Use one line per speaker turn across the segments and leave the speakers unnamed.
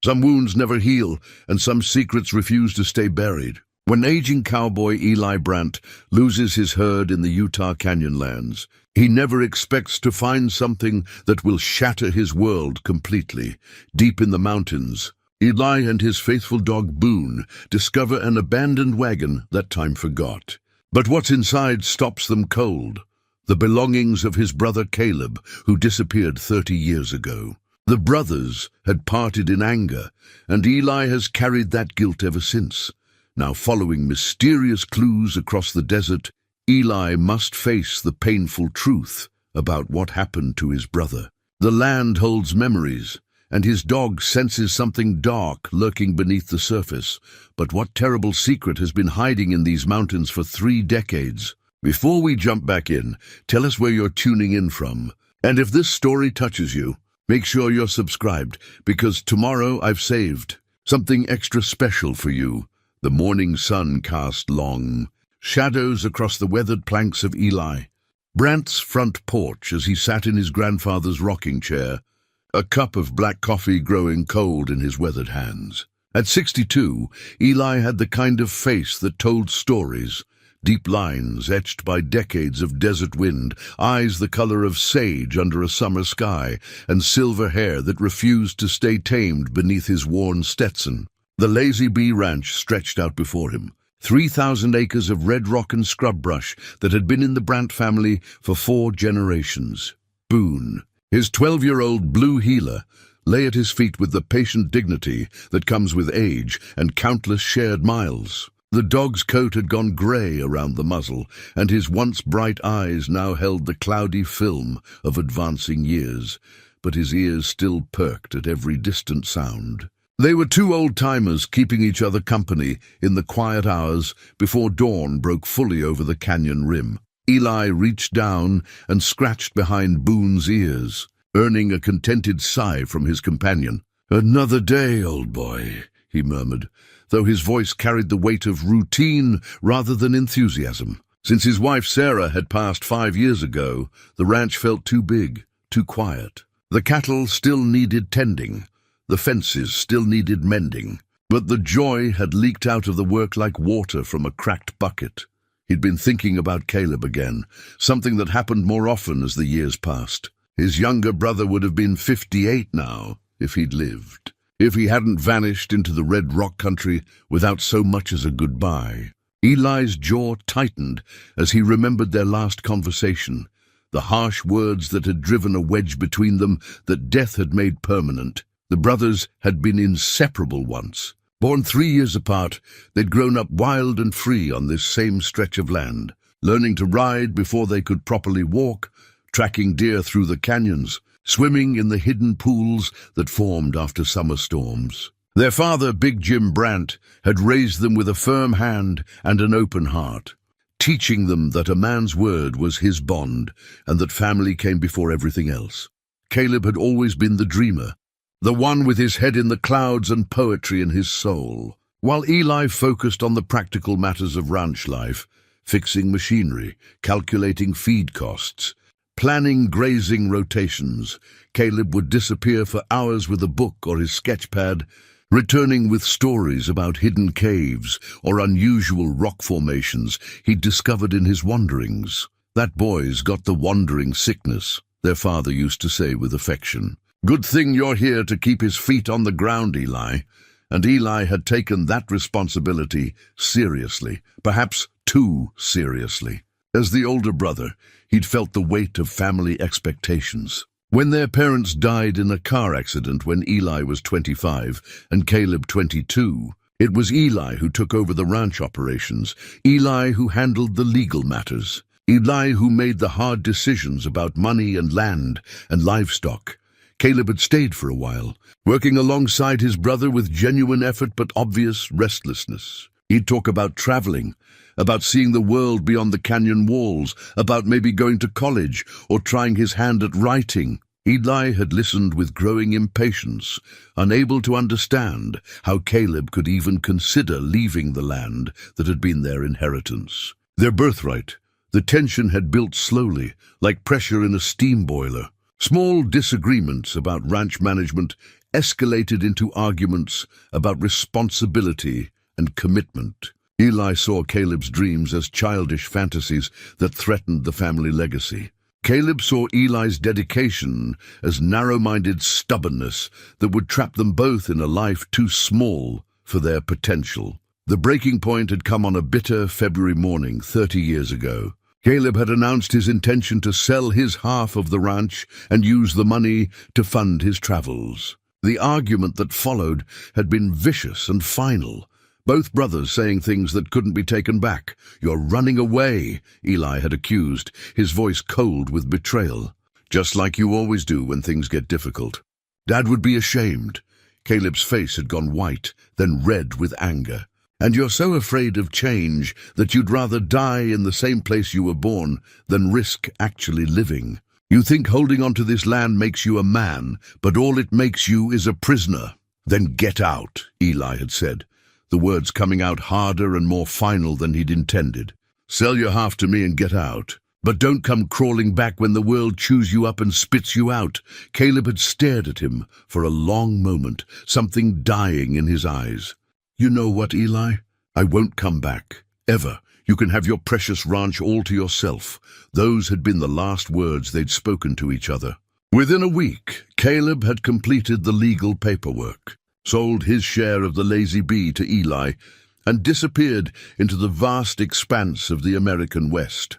Some wounds never heal, and some secrets refuse to stay buried. When aging cowboy Eli Brandt loses his herd in the Utah Canyonlands, he never expects to find something that will shatter his world completely. Deep in the mountains, Eli and his faithful dog Boone discover an abandoned wagon that time forgot. But what's inside stops them cold. The belongings of his brother Caleb, who disappeared 30 years ago. The brothers had parted in anger, and Eli has carried that guilt ever since. Now, following mysterious clues across the desert, Eli must face the painful truth about what happened to his brother. The land holds memories, and his dog senses something dark lurking beneath the surface. But what terrible secret has been hiding in these mountains for 3 decades? Before we jump back in, tell us where you're tuning in from. And if this story touches you, make sure you're subscribed, because tomorrow I've saved something extra special for you. The morning sun cast long shadows across the weathered planks of Eli Brandt's front porch as he sat in his grandfather's rocking chair, a cup of black coffee growing cold in his weathered hands. At 62, Eli had the kind of face that told stories, deep lines etched by decades of desert wind, eyes the color of sage under a summer sky, and silver hair that refused to stay tamed beneath his worn Stetson. The Lazy Bee Ranch stretched out before him, 3,000 acres of red rock and scrub brush that had been in the Brandt family for 4 generations. Boone, his 12-year-old blue heeler, lay at his feet with the patient dignity that comes with age and countless shared miles. The dog's coat had gone gray around the muzzle, and his once bright eyes now held the cloudy film of advancing years, but his ears still perked at every distant sound. They were 2 old-timers keeping each other company in the quiet hours before dawn broke fully over the canyon rim. Eli reached down and scratched behind Boone's ears, earning a contented sigh from his companion. "Another day, old boy," he murmured, though his voice carried the weight of routine rather than enthusiasm. Since his wife Sarah had passed 5 years ago, the ranch felt too big, too quiet. The cattle still needed tending. The fences still needed mending, but the joy had leaked out of the work like water from a cracked bucket. He'd been thinking about Caleb again, something that happened more often as the years passed. His younger brother would have been 58 now, if he'd lived, if he hadn't vanished into the red rock country without so much as a goodbye. Eli's jaw tightened as he remembered their last conversation, the harsh words that had driven a wedge between them that death had made permanent. The brothers had been inseparable once. Born 3 years apart, they'd grown up wild and free on this same stretch of land, learning to ride before they could properly walk, tracking deer through the canyons, swimming in the hidden pools that formed after summer storms. Their father, Big Jim Brandt, had raised them with a firm hand and an open heart, teaching them that a man's word was his bond and that family came before everything else. Caleb had always been the dreamer, the one with his head in the clouds and poetry in his soul, while Eli focused on the practical matters of ranch life, fixing machinery, calculating feed costs, planning grazing rotations. Caleb would disappear for hours with a book or his sketchpad, returning with stories about hidden caves or unusual rock formations he'd discovered in his wanderings. "That boy's got the wandering sickness," their father used to say with affection. "Good thing you're here to keep his feet on the ground, Eli." And Eli had taken that responsibility seriously, perhaps too seriously. As the older brother, he'd felt the weight of family expectations. When their parents died in a car accident when Eli was 25 and Caleb 22, it was Eli who took over the ranch operations, Eli who handled the legal matters, Eli who made the hard decisions about money and land and livestock. Caleb had stayed for a while, working alongside his brother with genuine effort but obvious restlessness. He'd talk about traveling, about seeing the world beyond the canyon walls, about maybe going to college or trying his hand at writing. Eli had listened with growing impatience, unable to understand how Caleb could even consider leaving the land that had been their inheritance, their birthright. The tension had built slowly, like pressure in a steam boiler. Small disagreements about ranch management escalated into arguments about responsibility and commitment. Eli saw Caleb's dreams as childish fantasies that threatened the family legacy. Caleb saw Eli's dedication as narrow-minded stubbornness that would trap them both in a life too small for their potential. The breaking point had come on a bitter February morning 30 years ago. Caleb had announced his intention to sell his half of the ranch and use the money to fund his travels. The argument that followed had been vicious and final, both brothers saying things that couldn't be taken back. "You're running away," Eli had accused, his voice cold with betrayal. "Just like you always do when things get difficult." "Dad would be ashamed." Caleb's face had gone white, then red with anger. "And you're so afraid of change that you'd rather die in the same place you were born than risk actually living. You think holding onto this land makes you a man, but all it makes you is a prisoner." "Then get out," Eli had said, the words coming out harder and more final than he'd intended. "Sell your half to me and get out. But don't come crawling back when the world chews you up and spits you out." Caleb had stared at him for a long moment, something dying in his eyes. "You know what, Eli? I won't come back. Ever. You can have your precious ranch all to yourself." Those had been the last words they'd spoken to each other. Within a week, Caleb had completed the legal paperwork, sold his share of the Lazy Bee to Eli, and disappeared into the vast expanse of the American West.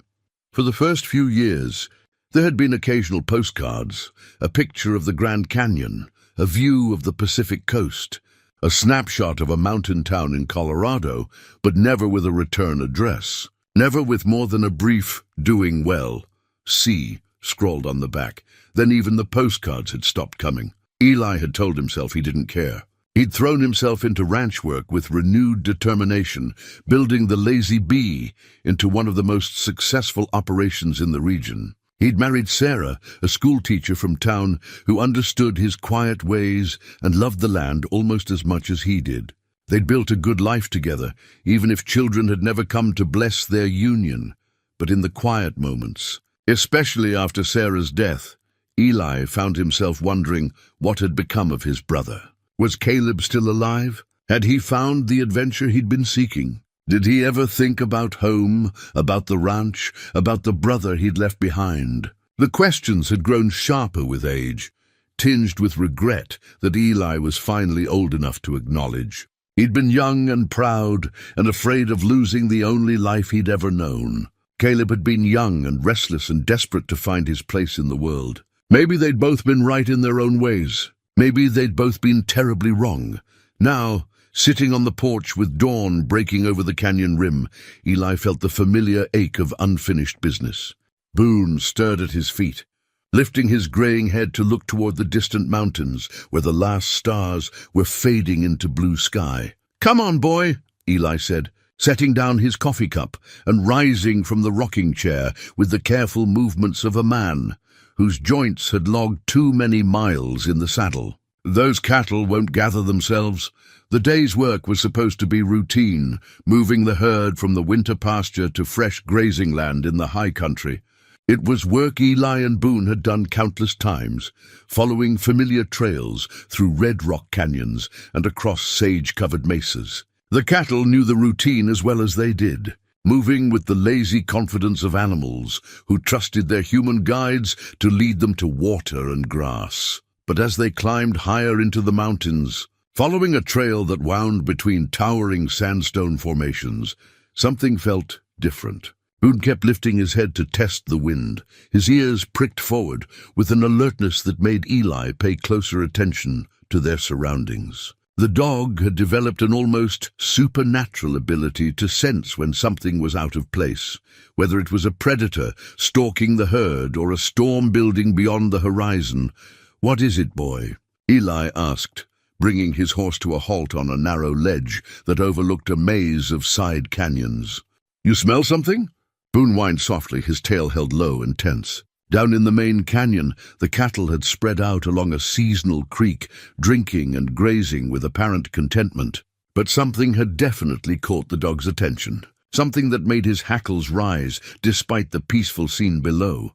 For the first few years, there had been occasional postcards, a picture of the Grand Canyon, a view of the Pacific coast, a snapshot of a mountain town in Colorado, but never with a return address, never with more than a brief "doing well" "C" scrawled on the back. Then even the postcards had stopped coming. Eli had told himself he didn't care. He'd thrown himself into ranch work with renewed determination, building the Lazy Bee into one of the most successful operations in the region. He'd married Sarah, a schoolteacher from town who understood his quiet ways and loved the land almost as much as he did. They'd built a good life together, even if children had never come to bless their union. But in the quiet moments, especially after Sarah's death, Eli found himself wondering what had become of his brother. Was Caleb still alive? Had he found the adventure he'd been seeking? Did he ever think about home, about the ranch, about the brother he'd left behind? The questions had grown sharper with age, tinged with regret that Eli was finally old enough to acknowledge. He'd been young and proud and afraid of losing the only life he'd ever known. Caleb had been young and restless and desperate to find his place in the world. Maybe they'd both been right in their own ways. Maybe they'd both been terribly wrong. Now, sitting on the porch with dawn breaking over the canyon rim, Eli felt the familiar ache of unfinished business. Boone stirred at his feet, lifting his graying head to look toward the distant mountains where the last stars were fading into blue sky. "Come on, boy," Eli said, setting down his coffee cup and rising from the rocking chair with the careful movements of a man whose joints had logged too many miles in the saddle. "Those cattle won't gather themselves." The day's work was supposed to be routine, moving the herd from the winter pasture to fresh grazing land in the high country. It was work Eli and Boone had done countless times, following familiar trails through red rock canyons and across sage-covered mesas. The cattle knew the routine as well as they did, moving with the lazy confidence of animals who trusted their human guides to lead them to water and grass. But as they climbed higher into the mountains, following a trail that wound between towering sandstone formations, something felt different. Boone kept lifting his head to test the wind, his ears pricked forward with an alertness that made Eli pay closer attention to their surroundings. The dog had developed an almost supernatural ability to sense when something was out of place, whether it was a predator stalking the herd or a storm building beyond the horizon. "What is it, boy?" Eli asked, bringing his horse to a halt on a narrow ledge that overlooked a maze of side canyons. "You smell something?" Boone whined softly, his tail held low and tense. Down in the main canyon, the cattle had spread out along a seasonal creek, drinking and grazing with apparent contentment. But something had definitely caught the dog's attention, something that made his hackles rise despite the peaceful scene below.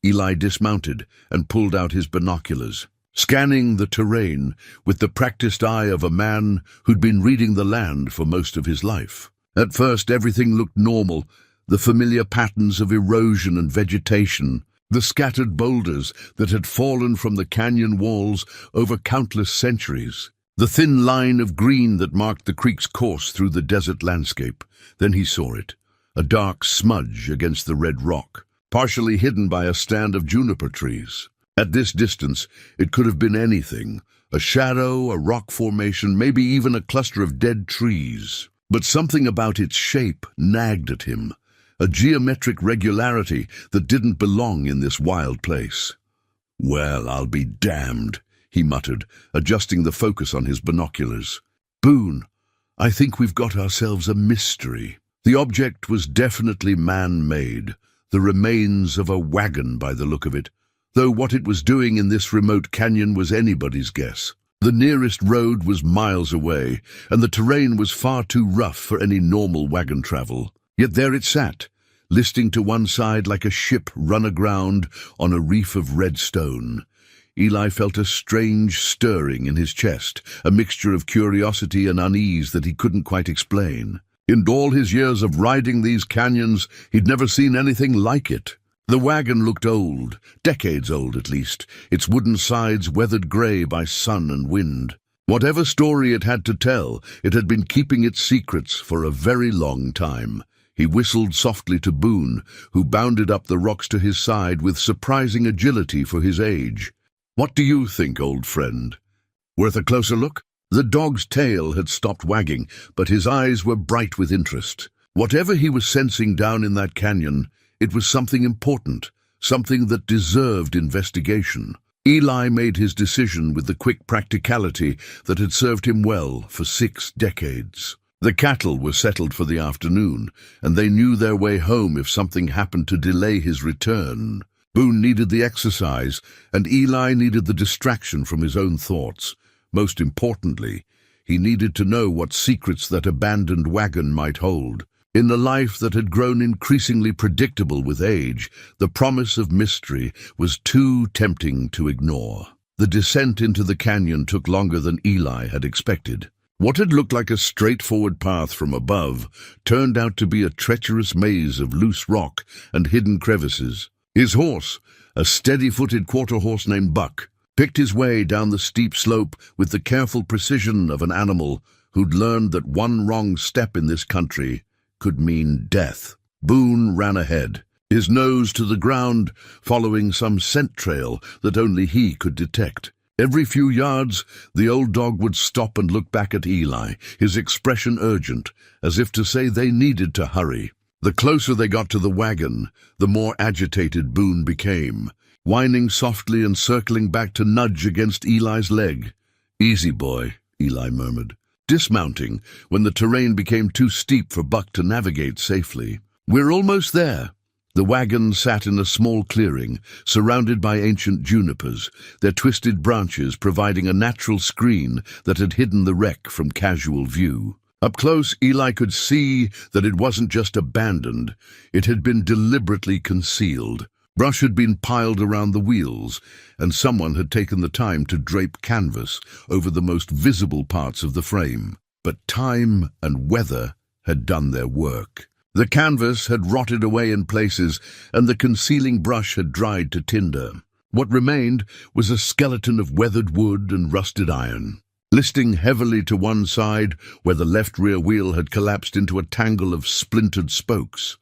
Eli dismounted and pulled out his binoculars. scanning the terrain with the practiced eye of a man who'd been reading the land for most of his life. At first, everything looked normal, the familiar patterns of erosion and vegetation, the scattered boulders that had fallen from the canyon walls over countless centuries, the thin line of green that marked the creek's course through the desert landscape. Then he saw it, a dark smudge against the red rock, partially hidden by a stand of juniper trees. At this distance, it could have been anything, a shadow, a rock formation, maybe even a cluster of dead trees. But something about its shape nagged at him, a geometric regularity that didn't belong in this wild place. "Well, I'll be damned," he muttered, adjusting the focus on his binoculars. "Boone, I think we've got ourselves a mystery." The object was definitely man-made, the remains of a wagon by the look of it, though what it was doing in this remote canyon was anybody's guess. The nearest road was miles away, and the terrain was far too rough for any normal wagon travel. Yet there it sat, listing to one side like a ship run aground on a reef of red stone. Eli felt a strange stirring in his chest, a mixture of curiosity and unease that he couldn't quite explain. In all his years of riding these canyons, he'd never seen anything like it. The wagon looked old, decades old at least, its wooden sides weathered grey by sun and wind. Whatever story it had to tell, it had been keeping its secrets for a very long time. He whistled softly to Boone, who bounded up the rocks to his side with surprising agility for his age. "What do you think, old friend? Worth a closer look?" The dog's tail had stopped wagging, but his eyes were bright with interest. Whatever he was sensing down in that canyon, it was something important, something that deserved investigation. Eli made his decision with the quick practicality that had served him well for 6 decades. The cattle were settled for the afternoon, and they knew their way home if something happened to delay his return. Boone needed the exercise, and Eli needed the distraction from his own thoughts. Most importantly, he needed to know what secrets that abandoned wagon might hold. In a life that had grown increasingly predictable with age, the promise of mystery was too tempting to ignore. The descent into the canyon took longer than Eli had expected. What had looked like a straightforward path from above turned out to be a treacherous maze of loose rock and hidden crevices. His horse, a steady-footed quarter-horse named Buck, picked his way down the steep slope with the careful precision of an animal who'd learned that one wrong step in this country could mean death. Boone ran ahead, his nose to the ground, following some scent trail that only he could detect. Every few yards, the old dog would stop and look back at Eli, his expression urgent, as if to say they needed to hurry. The closer they got to the wagon, the more agitated Boone became, whining softly and circling back to nudge against Eli's leg. "Easy, boy," Eli murmured, dismounting when the terrain became too steep for Buck to navigate safely. "We're almost there." The wagon sat in a small clearing, surrounded by ancient junipers, their twisted branches providing a natural screen that had hidden the wreck from casual view. Up close, Eli could see that it wasn't just abandoned, it had been deliberately concealed. Brush had been piled around the wheels, and someone had taken the time to drape canvas over the most visible parts of the frame. But time and weather had done their work. The canvas had rotted away in places, and the concealing brush had dried to tinder. What remained was a skeleton of weathered wood and rusted iron. Listing heavily to one side, where the left rear wheel had collapsed into a tangle of splintered spokes,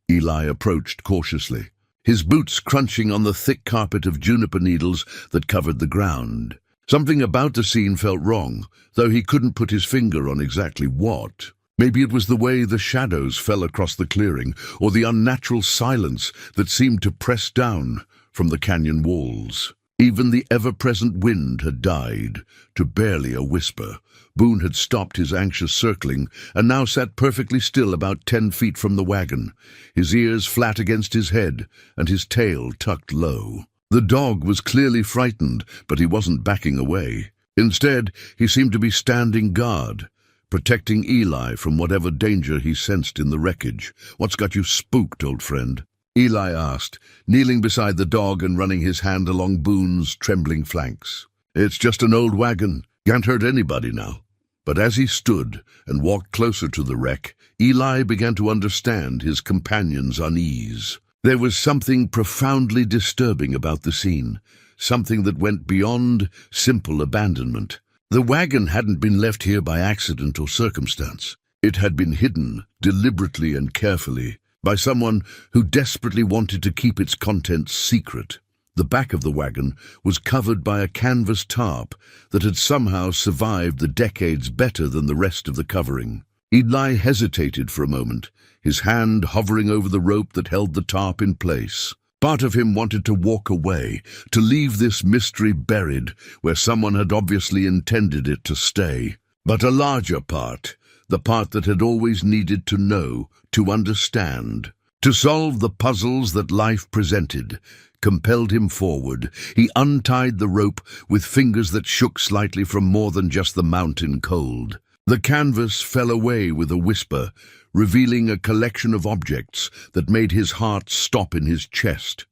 Eli approached cautiously, his boots crunching on the thick carpet of juniper needles that covered the ground. Something about the scene felt wrong, though he couldn't put his finger on exactly what. Maybe it was the way the shadows fell across the clearing, or the unnatural silence that seemed to press down from the canyon walls. Even the ever-present wind had died, to barely a whisper. Boone had stopped his anxious circling, and now sat perfectly still about 10 feet from the wagon, his ears flat against his head, and his tail tucked low. The dog was clearly frightened, but he wasn't backing away. Instead, he seemed to be standing guard, protecting Eli from whatever danger he sensed in the wreckage. "What's got you spooked, old friend?" Eli asked, kneeling beside the dog and running his hand along Boone's trembling flanks. It's just an old wagon. Can't hurt anybody now. But as he stood and walked closer to the wreck, Eli began to understand his companion's unease. There was something profoundly disturbing about the scene, something that went beyond simple abandonment. The wagon hadn't been left here by accident or circumstance. It had been hidden, deliberately and carefully, by someone who desperately wanted to keep its contents secret. The back of the wagon was covered by a canvas tarp that had somehow survived the decades better than the rest of the covering. Eli hesitated for a moment, his hand hovering over the rope that held the tarp in place. Part of him wanted to walk away, to leave this mystery buried where someone had obviously intended it to stay. But a larger part, the part that had always needed to know, to understand, to solve the puzzles that life presented, compelled him forward. He untied the rope with fingers that shook slightly from more than just the mountain cold. The canvas fell away with a whisper, revealing a collection of objects that made his heart stop in his chest.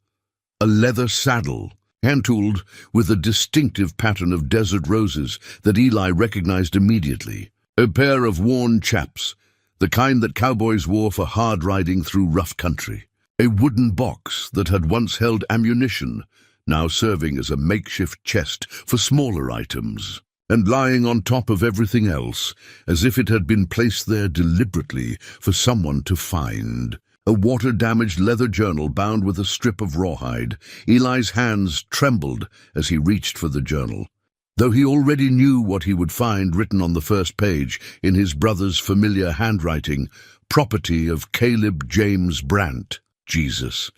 A leather saddle, hand-tooled with a distinctive pattern of desert roses that Eli recognized immediately. A pair of worn chaps, the kind that cowboys wore for hard riding through rough country. A wooden box that had once held ammunition, now serving as a makeshift chest for smaller items. And lying on top of everything else, as if it had been placed there deliberately for someone to find. A water-damaged leather journal bound with a strip of rawhide. Eli's hands trembled as he reached for the journal. Though he already knew what he would find written on the first page in his brother's familiar handwriting, property of Caleb James Brandt. Jesus.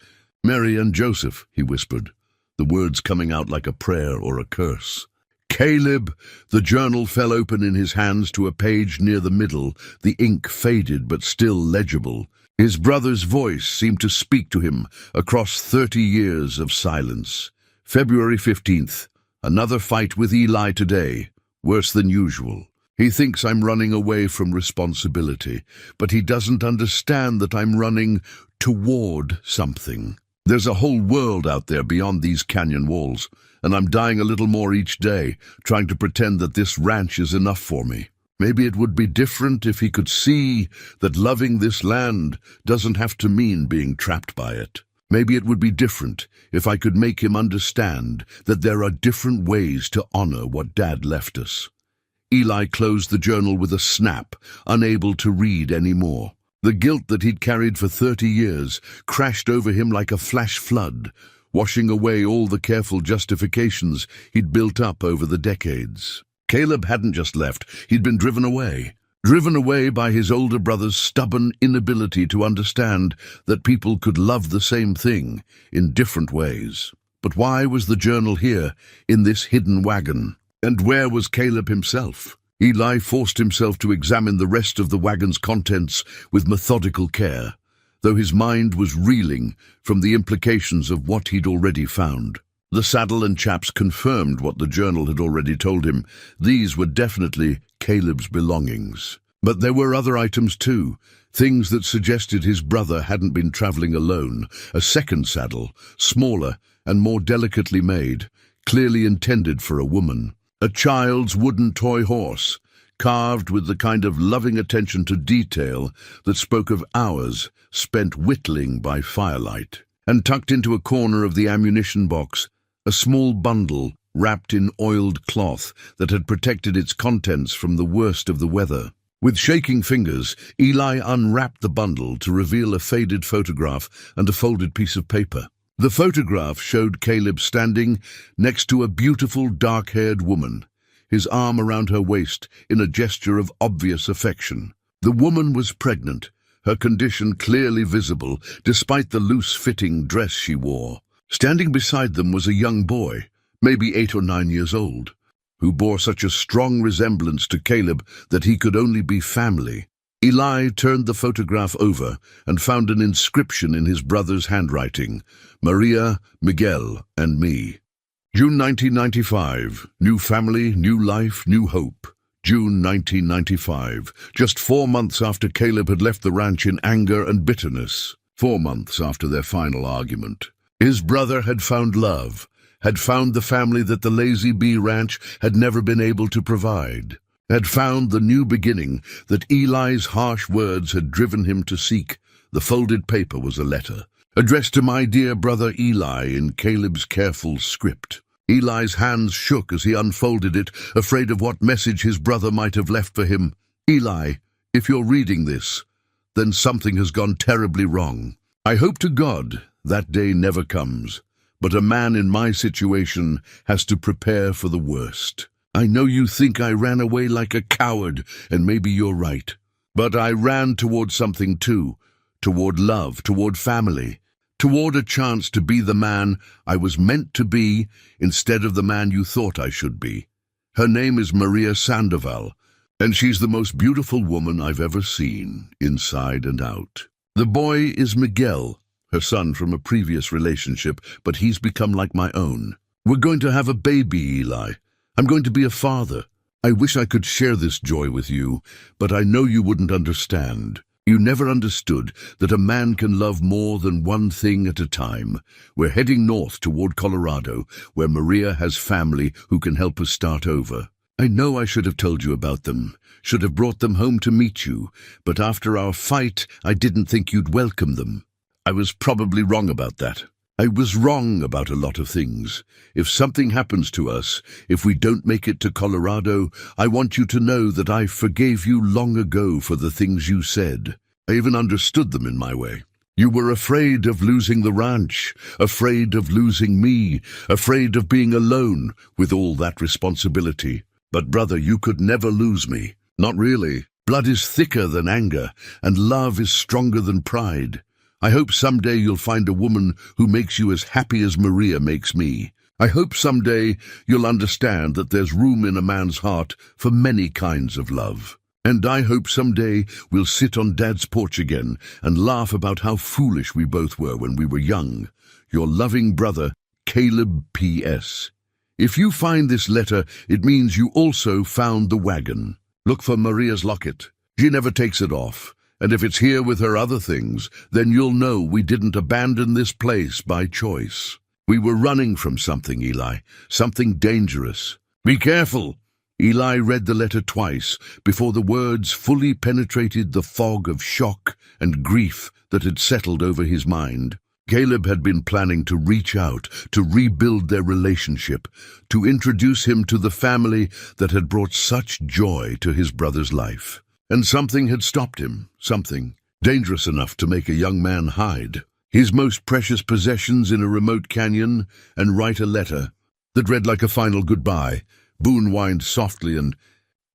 Mary and Joseph, he whispered, the words coming out like a prayer or a curse. Caleb! The journal fell open in his hands to a page near the middle, the ink faded but still legible. His brother's voice seemed to speak to him across 30 years of silence. February 15th. Another fight with Eli today. Worse than usual. He thinks I'm running away from responsibility, but he doesn't understand that I'm running toward something. There's a whole world out there beyond these canyon walls, and I'm dying a little more each day, trying to pretend that this ranch is enough for me. Maybe it would be different if he could see that loving this land doesn't have to mean being trapped by it. Maybe it would be different if I could make him understand that there are different ways to honor what Dad left us. Eli closed the journal with a snap, unable to read any more. The guilt that he'd carried for 30 years crashed over him like a flash flood, washing away all the careful justifications he'd built up over the decades. Caleb hadn't just left, he'd been driven away. Driven away by his older brother's stubborn inability to understand that people could love the same thing in different ways. But why was the journal here, in this hidden wagon? And where was Caleb himself? Eli forced himself to examine the rest of the wagon's contents with methodical care, though his mind was reeling from the implications of what he'd already found. The saddle and chaps confirmed what the journal had already told him. These were definitely Caleb's belongings. But there were other items too, things that suggested his brother hadn't been traveling alone. A second saddle, smaller and more delicately made, clearly intended for a woman. A child's wooden toy horse, carved with the kind of loving attention to detail that spoke of hours spent whittling by firelight. And tucked into a corner of the ammunition box, a small bundle wrapped in oiled cloth that had protected its contents from the worst of the weather. With shaking fingers, Eli unwrapped the bundle to reveal a faded photograph and a folded piece of paper. The photograph showed Caleb standing next to a beautiful dark-haired woman, his arm around her waist in a gesture of obvious affection. The woman was pregnant, her condition clearly visible despite the loose-fitting dress she wore. Standing beside them was a young boy, maybe 8 or 9 years old, who bore such a strong resemblance to Caleb that he could only be family. Eli turned the photograph over and found an inscription in his brother's handwriting, Maria, Miguel, and me. June 1995. New family, new life, new hope. June 1995. Just 4 months after Caleb had left the ranch in anger and bitterness. 4 months after their final argument. His brother had found love, had found the family that the Lazy Bee Ranch had never been able to provide, had found the new beginning that Eli's harsh words had driven him to seek. The folded paper was a letter, addressed to my dear brother Eli in Caleb's careful script. Eli's hands shook as he unfolded it, afraid of what message his brother might have left for him. Eli, if you're reading this, then something has gone terribly wrong. I hope to God that day never comes, but a man in my situation has to prepare for the worst. I know you think I ran away like a coward, and maybe you're right. But I ran toward something too, toward love, toward family, toward a chance to be the man I was meant to be instead of the man you thought I should be. Her name is Maria Sandoval, and she's the most beautiful woman I've ever seen, inside and out. The boy is Miguel, her son from a previous relationship, but he's become like my own. We're going to have a baby, Eli. I'm going to be a father. I wish I could share this joy with you, but I know you wouldn't understand. You never understood that a man can love more than one thing at a time. We're heading north toward Colorado, where Maria has family who can help us start over. I know I should have told you about them, should have brought them home to meet you, but after our fight, I didn't think you'd welcome them. I was probably wrong about that. I was wrong about a lot of things. If something happens to us, if we don't make it to Colorado, I want you to know that I forgave you long ago for the things you said. I even understood them in my way. You were afraid of losing the ranch, afraid of losing me, afraid of being alone with all that responsibility. But brother, you could never lose me. Not really. Blood is thicker than anger, and love is stronger than pride. I hope someday you'll find a woman who makes you as happy as Maria makes me. I hope someday you'll understand that there's room in a man's heart for many kinds of love. And I hope someday we'll sit on Dad's porch again and laugh about how foolish we both were when we were young. Your loving brother, Caleb P.S. If you find this letter, it means you also found the wagon. Look for Maria's locket. She never takes it off. And if it's here with her other things, then you'll know we didn't abandon this place by choice. We were running from something, Eli, something dangerous. Be careful! Eli read the letter twice before the words fully penetrated the fog of shock and grief that had settled over his mind. Caleb had been planning to reach out, to rebuild their relationship, to introduce him to the family that had brought such joy to his brother's life. And something had stopped him, something dangerous enough to make a young man hide his most precious possessions in a remote canyon and write a letter that read like a final goodbye. Boone whined softly and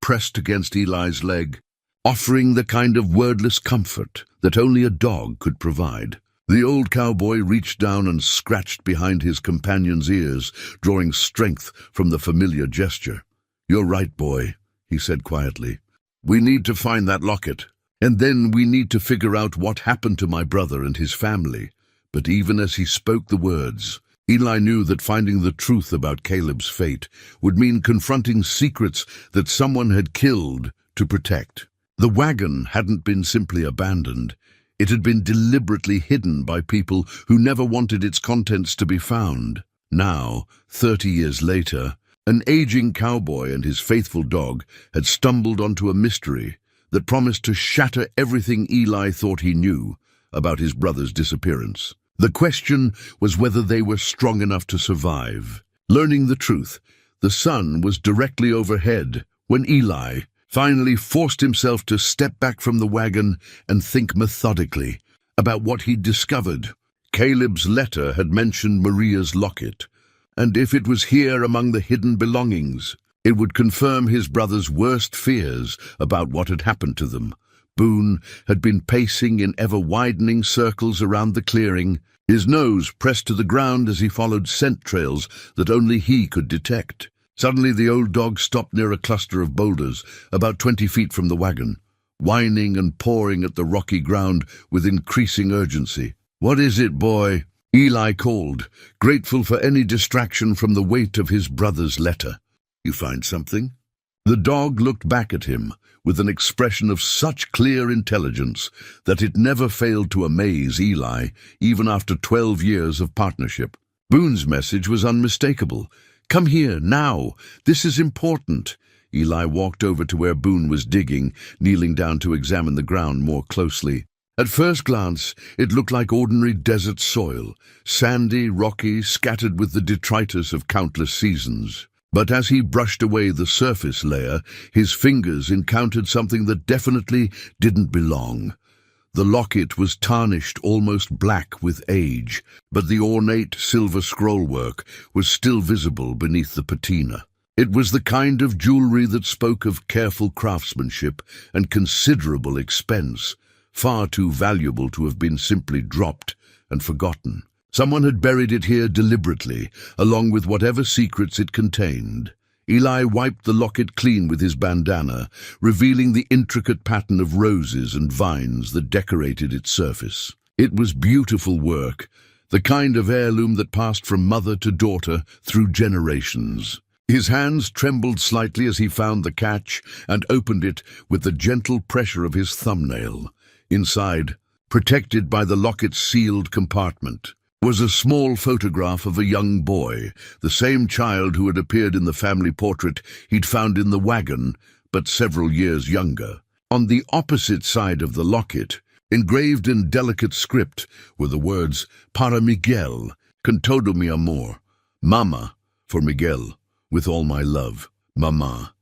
pressed against Eli's leg, offering the kind of wordless comfort that only a dog could provide. The old cowboy reached down and scratched behind his companion's ears, drawing strength from the familiar gesture. "You're right, boy," he said quietly. "We need to find that locket, and then we need to figure out what happened to my brother and his family." But even as he spoke the words, Eli knew that finding the truth about Caleb's fate would mean confronting secrets that someone had killed to protect. The wagon hadn't been simply abandoned. It had been deliberately hidden by people who never wanted its contents to be found. Now, 30 years later, an aging cowboy and his faithful dog had stumbled onto a mystery that promised to shatter everything Eli thought he knew about his brother's disappearance. The question was whether they were strong enough to survive. Learning the truth, the sun was directly overhead when Eli finally forced himself to step back from the wagon and think methodically about what he'd discovered. Caleb's letter had mentioned Maria's locket, and if it was here among the hidden belongings, it would confirm his brother's worst fears about what had happened to them. Boone had been pacing in ever-widening circles around the clearing, his nose pressed to the ground as he followed scent trails that only he could detect. Suddenly the old dog stopped near a cluster of boulders, about 20 feet from the wagon, whining and pawing at the rocky ground with increasing urgency. "What is it, boy?" Eli called, grateful for any distraction from the weight of his brother's letter. "You find something?" The dog looked back at him with an expression of such clear intelligence that it never failed to amaze Eli, even after 12 years of partnership. Boone's message was unmistakable. "Come here, now. This is important." Eli walked over to where Boone was digging, kneeling down to examine the ground more closely. At first glance, it looked like ordinary desert soil, sandy, rocky, scattered with the detritus of countless seasons. But as he brushed away the surface layer, his fingers encountered something that definitely didn't belong. The locket was tarnished almost black with age, but the ornate silver scrollwork was still visible beneath the patina. It was the kind of jewelry that spoke of careful craftsmanship and considerable expense, far too valuable to have been simply dropped and forgotten. Someone had buried it here deliberately, along with whatever secrets it contained. Eli wiped the locket clean with his bandana, revealing the intricate pattern of roses and vines that decorated its surface. It was beautiful work, the kind of heirloom that passed from mother to daughter through generations. His hands trembled slightly as he found the catch and opened it with the gentle pressure of his thumbnail. Inside, protected by the locket's sealed compartment, was a small photograph of a young boy, the same child who had appeared in the family portrait he'd found in the wagon, but several years younger. On the opposite side of the locket, engraved in delicate script, were the words "Para Miguel, con todo mi amor," "Mama," for Miguel, "with all my love, Mama."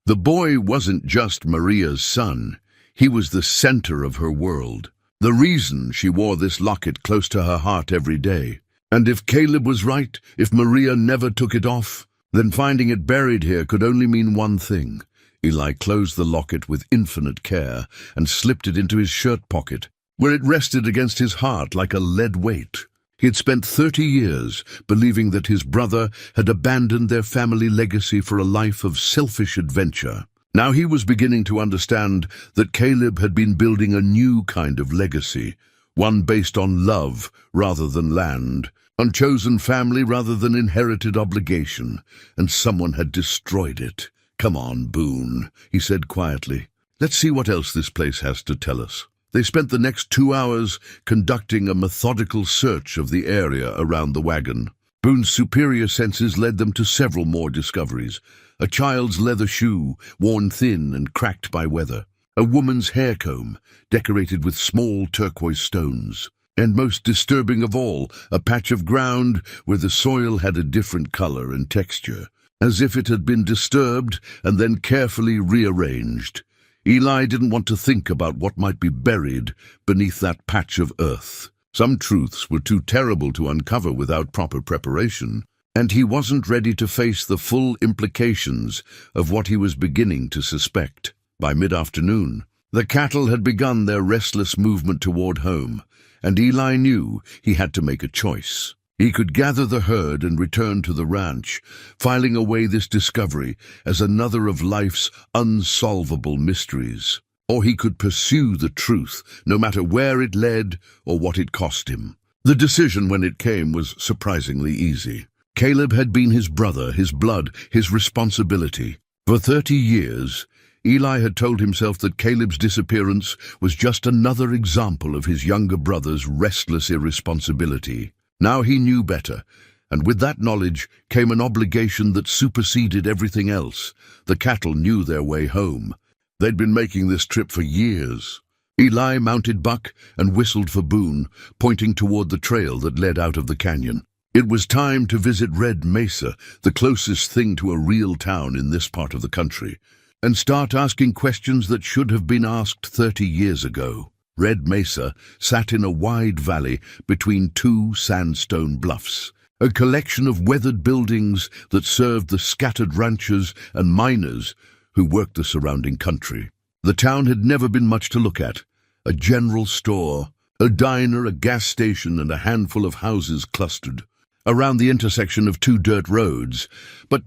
The boy wasn't just Maria's son. He was the center of her world, the reason she wore this locket close to her heart every day. And if Caleb was right, if Maria never took it off, then finding it buried here could only mean one thing. Eli closed the locket with infinite care and slipped it into his shirt pocket, where it rested against his heart like a lead weight. He had spent 30 years believing that his brother had abandoned their family legacy for a life of selfish adventure. Now he was beginning to understand that Caleb had been building a new kind of legacy, one based on love rather than land, on chosen family rather than inherited obligation, and someone had destroyed it. "Come on, Boone," he said quietly. "Let's see what else this place has to tell us." They spent the next 2 hours conducting a methodical search of the area around the wagon. Boone's superior senses led them to several more discoveries. A child's leather shoe, worn thin and cracked by weather. A woman's hair comb, decorated with small turquoise stones. And most disturbing of all, a patch of ground where the soil had a different color and texture, as if it had been disturbed and then carefully rearranged. Eli didn't want to think about what might be buried beneath that patch of earth. Some truths were too terrible to uncover without proper preparation, and he wasn't ready to face the full implications of what he was beginning to suspect. By mid-afternoon, the cattle had begun their restless movement toward home, and Eli knew he had to make a choice. He could gather the herd and return to the ranch, filing away this discovery as another of life's unsolvable mysteries. Or he could pursue the truth, no matter where it led or what it cost him. The decision, when it came, was surprisingly easy. Caleb had been his brother, his blood, his responsibility. For 30 years, Eli had told himself that Caleb's disappearance was just another example of his younger brother's restless irresponsibility. Now he knew better, and with that knowledge came an obligation that superseded everything else. The cattle knew their way home. They'd been making this trip for years. Eli mounted Buck and whistled for Boone, pointing toward the trail that led out of the canyon. It was time to visit Red Mesa, the closest thing to a real town in this part of the country, and start asking questions that should have been asked 30 years ago. Red Mesa sat in a wide valley between two sandstone bluffs, a collection of weathered buildings that served the scattered ranchers and miners who worked the surrounding country. The town had never been much to look at. A general store, a diner, a gas station, and a handful of houses clustered around the intersection of two dirt roads, but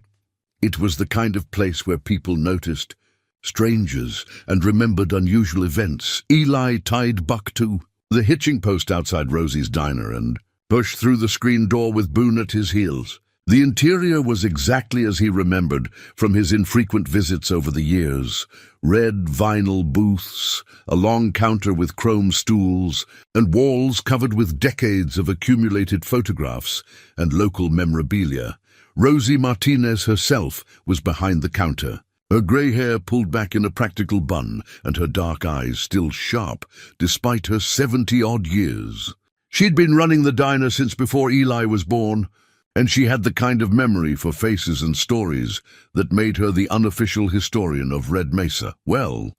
it was the kind of place where people noticed strangers and remembered unusual events. Eli tied Buck to the hitching post outside Rosie's diner and pushed through the screen door with Boone at his heels. The interior was exactly as he remembered from his infrequent visits over the years. Red vinyl booths, a long counter with chrome stools, and walls covered with decades of accumulated photographs and local memorabilia. Rosie Martinez herself was behind the counter, her grey hair pulled back in a practical bun and her dark eyes still sharp despite her 70-odd years. She'd been running the diner since before Eli was born, and she had the kind of memory for faces and stories that made her the unofficial historian of Red Mesa. Well,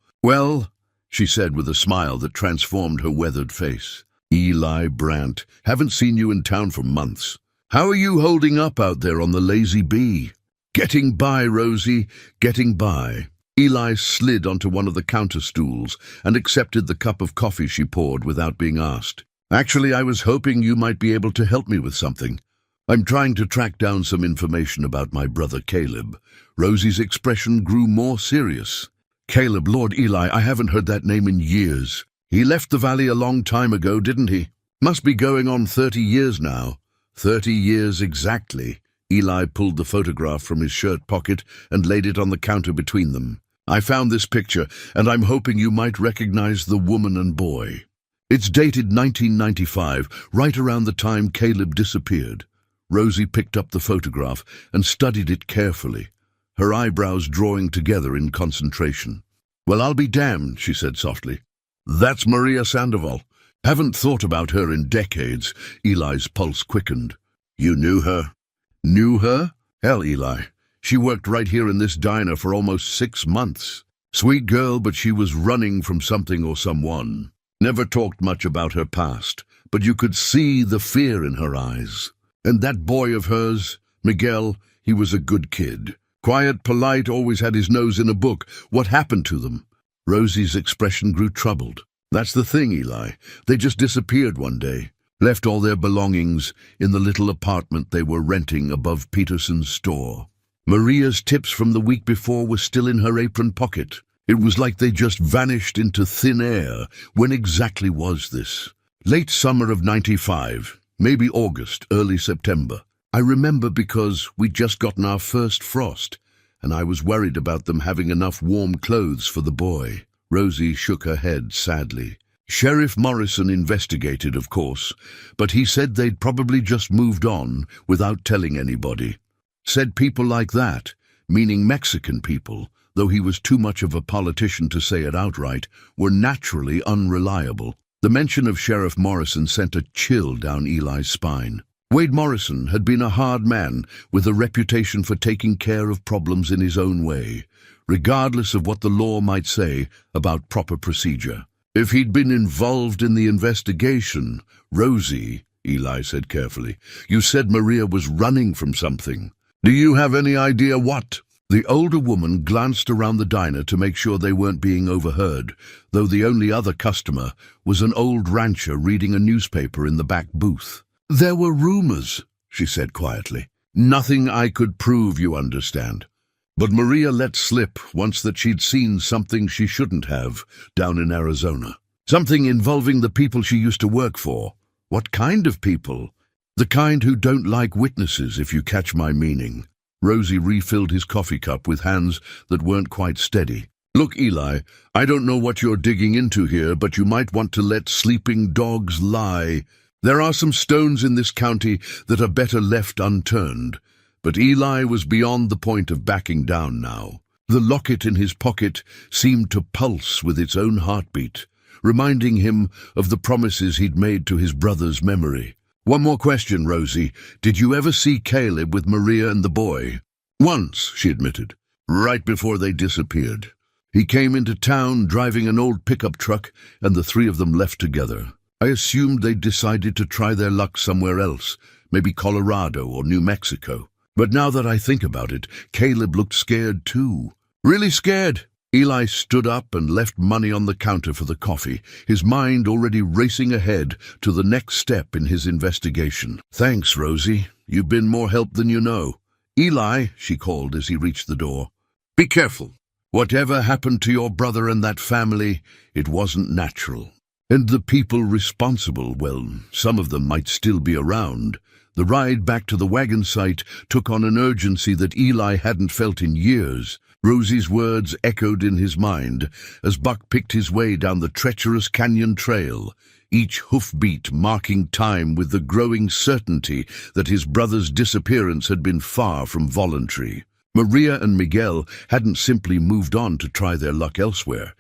she said with a smile that transformed her weathered face. Eli Brandt, haven't seen you in town for months. How are you holding up out there on the Lazy Bee? Getting by, Rosie, getting by. Eli slid onto one of the counter stools and accepted the cup of coffee she poured without being asked. Actually, I was hoping you might be able to help me with something. I'm trying to track down some information about my brother Caleb. Rosie's expression grew more serious. Caleb, Lord Eli, I haven't heard that name in years. He left the valley a long time ago, didn't he? Must be going on 30 years now. 30 years exactly. Eli pulled the photograph from his shirt pocket and laid it on the counter between them. I found this picture, and I'm hoping you might recognize the woman and boy. It's dated 1995, right around the time Caleb disappeared. Rosie picked up the photograph and studied it carefully, her eyebrows drawing together in concentration. Well, I'll be damned, she said softly. That's Maria Sandoval. Haven't thought about her in decades. Eli's pulse quickened. You knew her? Knew her? Hell, Eli. She worked right here in this diner for almost 6 months. Sweet girl, but she was running from something or someone. Never talked much about her past, but you could see the fear in her eyes. And that boy of hers, Miguel, he was a good kid. Quiet, polite, always had his nose in a book. What happened to them? Rosie's expression grew troubled. That's the thing, Eli. They just disappeared one day. Left all their belongings in the little apartment they were renting above Peterson's store. Maria's tips from the week before were still in her apron pocket. It was like they just vanished into thin air. When exactly was this? Late summer of '95. Maybe August, early September. I remember because we'd just gotten our first frost, and I was worried about them having enough warm clothes for the boy. Rosie shook her head sadly. Sheriff Morrison investigated, of course, but he said they'd probably just moved on without telling anybody. Said people like that, meaning Mexican people, though he was too much of a politician to say it outright, were naturally unreliable. The mention of Sheriff Morrison sent a chill down Eli's spine. Wade Morrison had been a hard man with a reputation for taking care of problems in his own way, regardless of what the law might say about proper procedure. If he'd been involved in the investigation, Rosie, Eli said carefully, you said Maria was running from something. Do you have any idea what? The older woman glanced around the diner to make sure they weren't being overheard, though the only other customer was an old rancher reading a newspaper in the back booth. There were rumors, she said quietly. Nothing I could prove, you understand. But Maria let slip once that she'd seen something she shouldn't have down in Arizona. Something involving the people she used to work for. What kind of people? The kind who don't like witnesses, if you catch my meaning. Rosie refilled his coffee cup with hands that weren't quite steady. Look, Eli, I don't know what you're digging into here, but you might want to let sleeping dogs lie. There are some stones in this county that are better left unturned. But Eli was beyond the point of backing down now. The locket in his pocket seemed to pulse with its own heartbeat, reminding him of the promises he'd made to his brother's memory. One more question, Rosie. Did you ever see Caleb with Maria and the boy? Once, she admitted, right before they disappeared. He came into town driving an old pickup truck, and the three of them left together. I assumed they'd decided to try their luck somewhere else, maybe Colorado or New Mexico. But now that I think about it, Caleb looked scared too. Really scared. Eli stood up and left money on the counter for the coffee, his mind already racing ahead to the next step in his investigation. Thanks, Rosie. You've been more help than you know. Eli, she called as he reached the door. Be careful. Whatever happened to your brother and that family, it wasn't natural. And the people responsible, well, some of them might still be around. The ride back to the wagon site took on an urgency that Eli hadn't felt in years. Rosie's words echoed in his mind as Buck picked his way down the treacherous canyon trail, each hoofbeat marking time with the growing certainty that his brother's disappearance had been far from voluntary. Maria and Miguel hadn't simply moved on to try their luck elsewhere.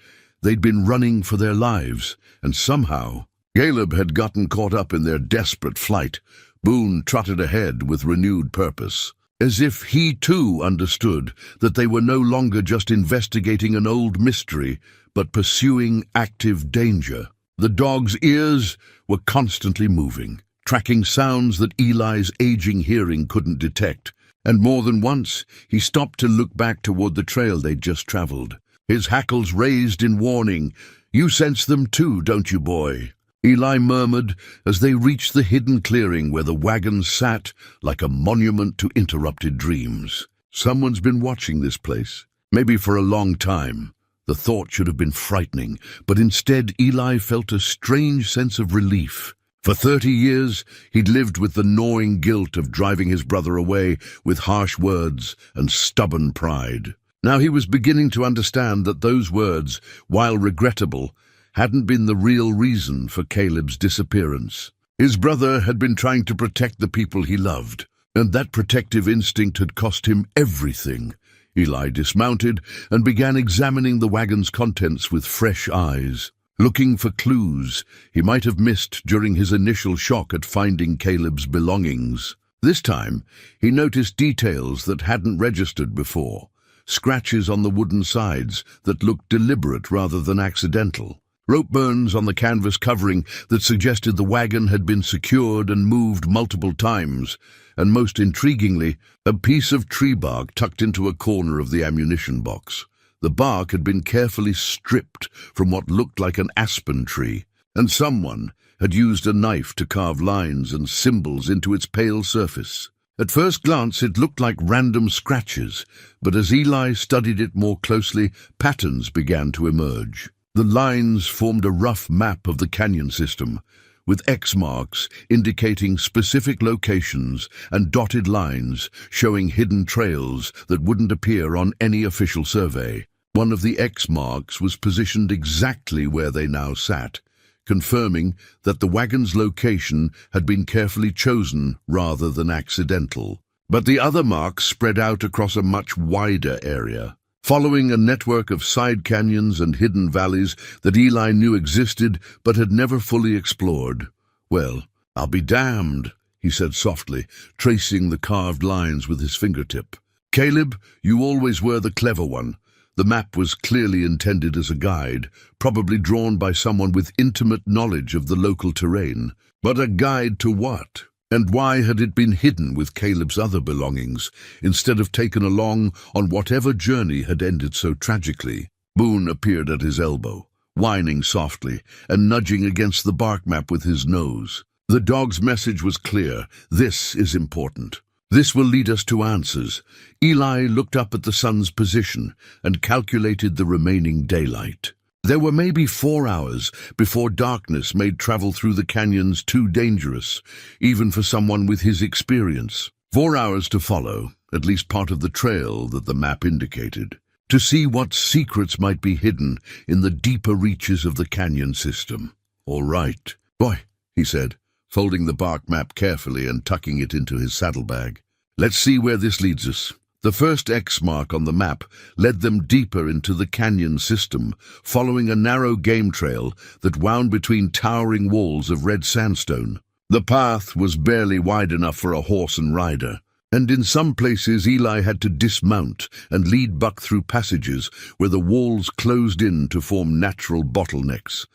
They'd been running for their lives, and somehow Caleb had gotten caught up in their desperate flight. Boone trotted ahead with renewed purpose, as if he too understood that they were no longer just investigating an old mystery, but pursuing active danger. The dog's ears were constantly moving, tracking sounds that Eli's aging hearing couldn't detect, and more than once he stopped to look back toward the trail they'd just traveled. His hackles raised in warning. "You sense them too, don't you, boy?" Eli murmured as they reached the hidden clearing where the wagon sat like a monument to interrupted dreams. Someone's been watching this place, maybe for a long time. The thought should have been frightening, but instead Eli felt a strange sense of relief. For 30 years, he'd lived with the gnawing guilt of driving his brother away with harsh words and stubborn pride. Now he was beginning to understand that those words, while regrettable, hadn't been the real reason for Caleb's disappearance. His brother had been trying to protect the people he loved, and that protective instinct had cost him everything. Eli dismounted and began examining the wagon's contents with fresh eyes, looking for clues he might have missed during his initial shock at finding Caleb's belongings. This time, he noticed details that hadn't registered before, scratches on the wooden sides that looked deliberate rather than accidental, rope burns on the canvas covering that suggested the wagon had been secured and moved multiple times, and most intriguingly, a piece of tree bark tucked into a corner of the ammunition box. The bark had been carefully stripped from what looked like an aspen tree, and someone had used a knife to carve lines and symbols into its pale surface. At first glance, it looked like random scratches, but as Eli studied it more closely, patterns began to emerge. The lines formed a rough map of the canyon system, with X marks indicating specific locations and dotted lines showing hidden trails that wouldn't appear on any official survey. One of the X marks was positioned exactly where they now sat, confirming that the wagon's location had been carefully chosen rather than accidental. But the other marks spread out across a much wider area, following a network of side canyons and hidden valleys that Eli knew existed but had never fully explored. "Well, I'll be damned," he said softly, tracing the carved lines with his fingertip. "Caleb, you always were the clever one." The map was clearly intended as a guide, probably drawn by someone with intimate knowledge of the local terrain. But a guide to what? And why had it been hidden with Caleb's other belongings, instead of taken along on whatever journey had ended so tragically? Boone appeared at his elbow, whining softly and nudging against the bark map with his nose. The dog's message was clear. This is important. This will lead us to answers. Eli looked up at the sun's position and calculated the remaining daylight. There were maybe 4 hours before darkness made travel through the canyons too dangerous, even for someone with his experience. 4 hours to follow, at least part of the trail that the map indicated, to see what secrets might be hidden in the deeper reaches of the canyon system. "All right, boy," he said, folding the bark map carefully and tucking it into his saddlebag. "Let's see where this leads us." The first X mark on the map led them deeper into the canyon system, following a narrow game trail that wound between towering walls of red sandstone. The path was barely wide enough for a horse and rider, and in some places Eli had to dismount and lead Buck through passages where the walls closed in to form natural bottlenecks.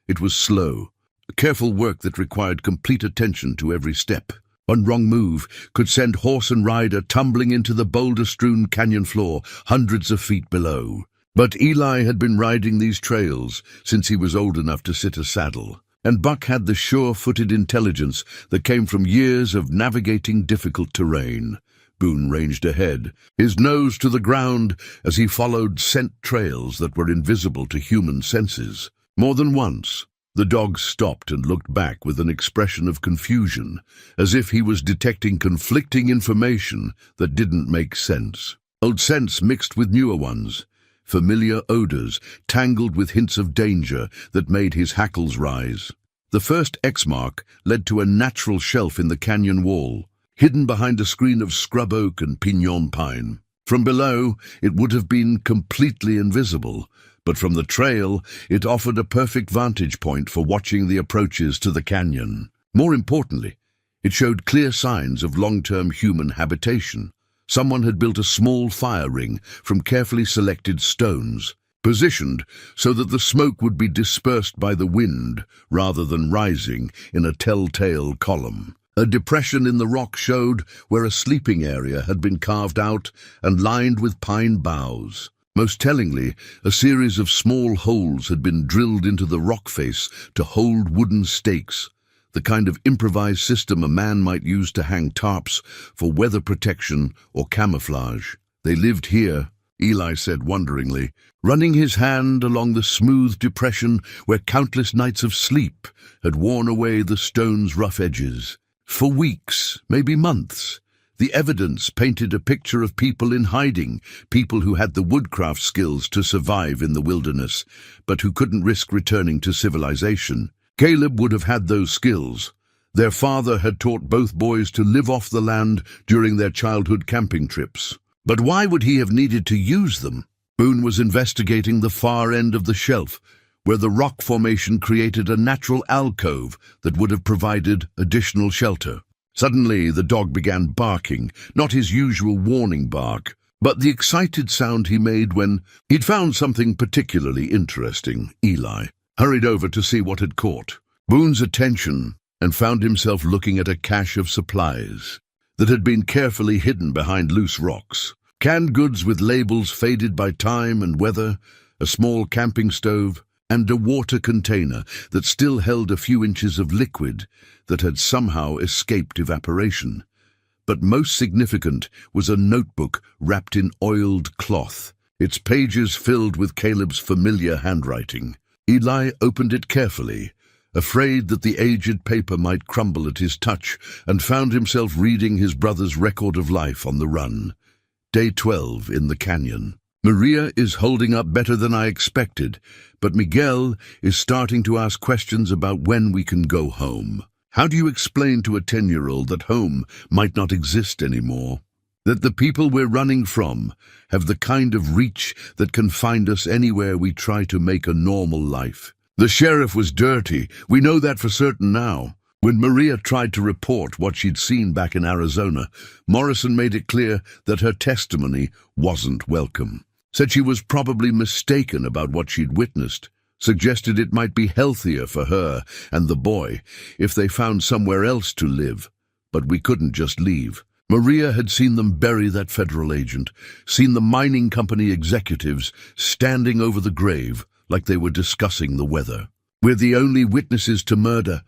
It was slow, careful work that required complete attention to every step. One wrong move could send horse and rider tumbling into the boulder-strewn canyon floor hundreds of feet below. But Eli had been riding these trails since he was old enough to sit a saddle, and Buck had the sure-footed intelligence that came from years of navigating difficult terrain. Boone ranged ahead, his nose to the ground as he followed scent trails that were invisible to human senses. More than once, The dog stopped and looked back with an expression of confusion, as if he was detecting conflicting information that didn't make sense. Old scents mixed with newer ones, familiar odors tangled with hints of danger that made his hackles rise. The first X mark led to a natural shelf in the canyon wall, hidden behind a screen of scrub oak and piñon pine. From below, it would have been completely invisible, but from the trail, it offered a perfect vantage point for watching the approaches to the canyon. More importantly, it showed clear signs of long-term human habitation. Someone had built a small fire ring from carefully selected stones, positioned so that the smoke would be dispersed by the wind rather than rising in a telltale column. A depression in the rock showed where a sleeping area had been carved out and lined with pine boughs. Most tellingly, a series of small holes had been drilled into the rock face to hold wooden stakes, the kind of improvised system a man might use to hang tarps for weather protection or camouflage. They lived here, Eli said wonderingly, running his hand along the smooth depression where countless nights of sleep had worn away the stone's rough edges. For weeks, maybe months, the evidence painted a picture of people in hiding, people who had the woodcraft skills to survive in the wilderness, but who couldn't risk returning to civilization. Caleb would have had those skills. Their father had taught both boys to live off the land during their childhood camping trips. But why would he have needed to use them? Boone was investigating the far end of the shelf, where the rock formation created a natural alcove that would have provided additional shelter. Suddenly, the dog began barking, not his usual warning bark, but the excited sound he made when he'd found something particularly interesting. Eli hurried over to see what had caught Boone's attention and found himself looking at a cache of supplies that had been carefully hidden behind loose rocks. Canned goods with labels faded by time and weather, a small camping stove, and a water container that still held a few inches of liquid that had somehow escaped evaporation. But most significant was a notebook wrapped in oiled cloth, its pages filled with Caleb's familiar handwriting. Eli opened it carefully, afraid that the aged paper might crumble at his touch, and found himself reading his brother's record of life on the run. Day 12 in the canyon. Maria is holding up better than I expected, but Miguel is starting to ask questions about when we can go home. How do you explain to a 10-year-old that home might not exist anymore? That the people we're running from have the kind of reach that can find us anywhere we try to make a normal life? The sheriff was dirty. We know that for certain now. When Maria tried to report what she'd seen back in Arizona, Morrison made it clear that her testimony wasn't welcome. Said she was probably mistaken about what she'd witnessed, suggested it might be healthier for her and the boy if they found somewhere else to live. But we couldn't just leave. Maria had seen them bury that federal agent, seen the mining company executives standing over the grave like they were discussing the weather. We're the only witnesses to murder,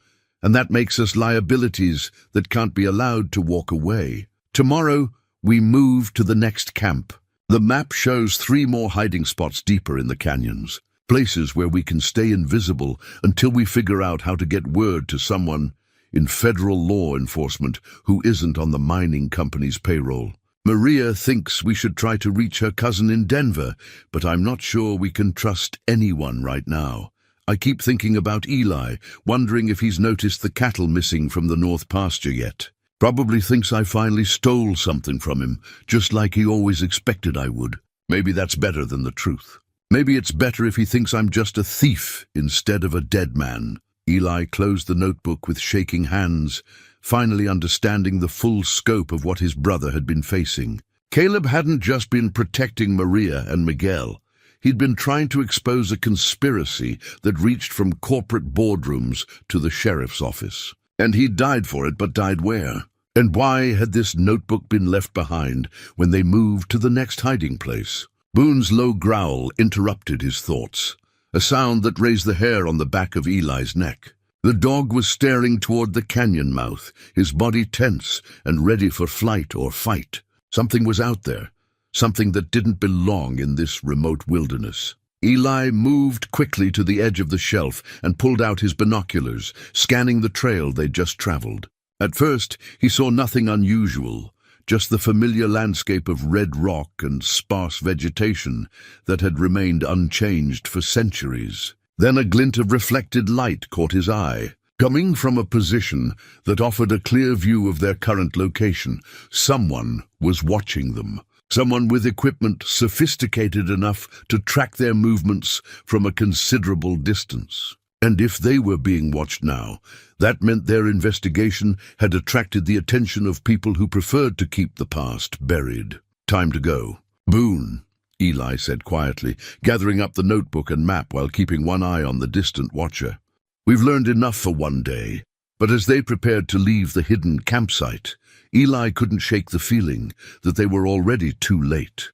and that makes us liabilities that can't be allowed to walk away. Tomorrow, we move to the next camp. The map shows 3 more hiding spots deeper in the canyons, places where we can stay invisible until we figure out how to get word to someone in federal law enforcement who isn't on the mining company's payroll. Maria thinks we should try to reach her cousin in Denver, but I'm not sure we can trust anyone right now. I keep thinking about Eli, wondering if he's noticed the cattle missing from the north pasture yet. Probably thinks I finally stole something from him, just like he always expected I would. Maybe that's better than the truth. Maybe it's better if he thinks I'm just a thief instead of a dead man. Eli closed the notebook with shaking hands, finally understanding the full scope of what his brother had been facing. Caleb hadn't just been protecting Maria and Miguel. He'd been trying to expose a conspiracy that reached from corporate boardrooms to the sheriff's office. And he'd died for it, but died where? And why had this notebook been left behind when they moved to the next hiding place? Boone's low growl interrupted his thoughts, a sound that raised the hair on the back of Eli's neck. The dog was staring toward the canyon mouth, his body tense and ready for flight or fight. Something was out there, something that didn't belong in this remote wilderness. Eli moved quickly to the edge of the shelf and pulled out his binoculars, scanning the trail they'd just traveled. At first, he saw nothing unusual, just the familiar landscape of red rock and sparse vegetation that had remained unchanged for centuries. Then a glint of reflected light caught his eye. Coming from a position that offered a clear view of their current location, someone was watching them. Someone with equipment sophisticated enough to track their movements from a considerable distance. And if they were being watched now, that meant their investigation had attracted the attention of people who preferred to keep the past buried. Time to go. Boone, Eli said quietly, gathering up the notebook and map while keeping one eye on the distant watcher. We've learned enough for one day. But as they prepared to leave the hidden campsite, Eli couldn't shake the feeling that they were already too late.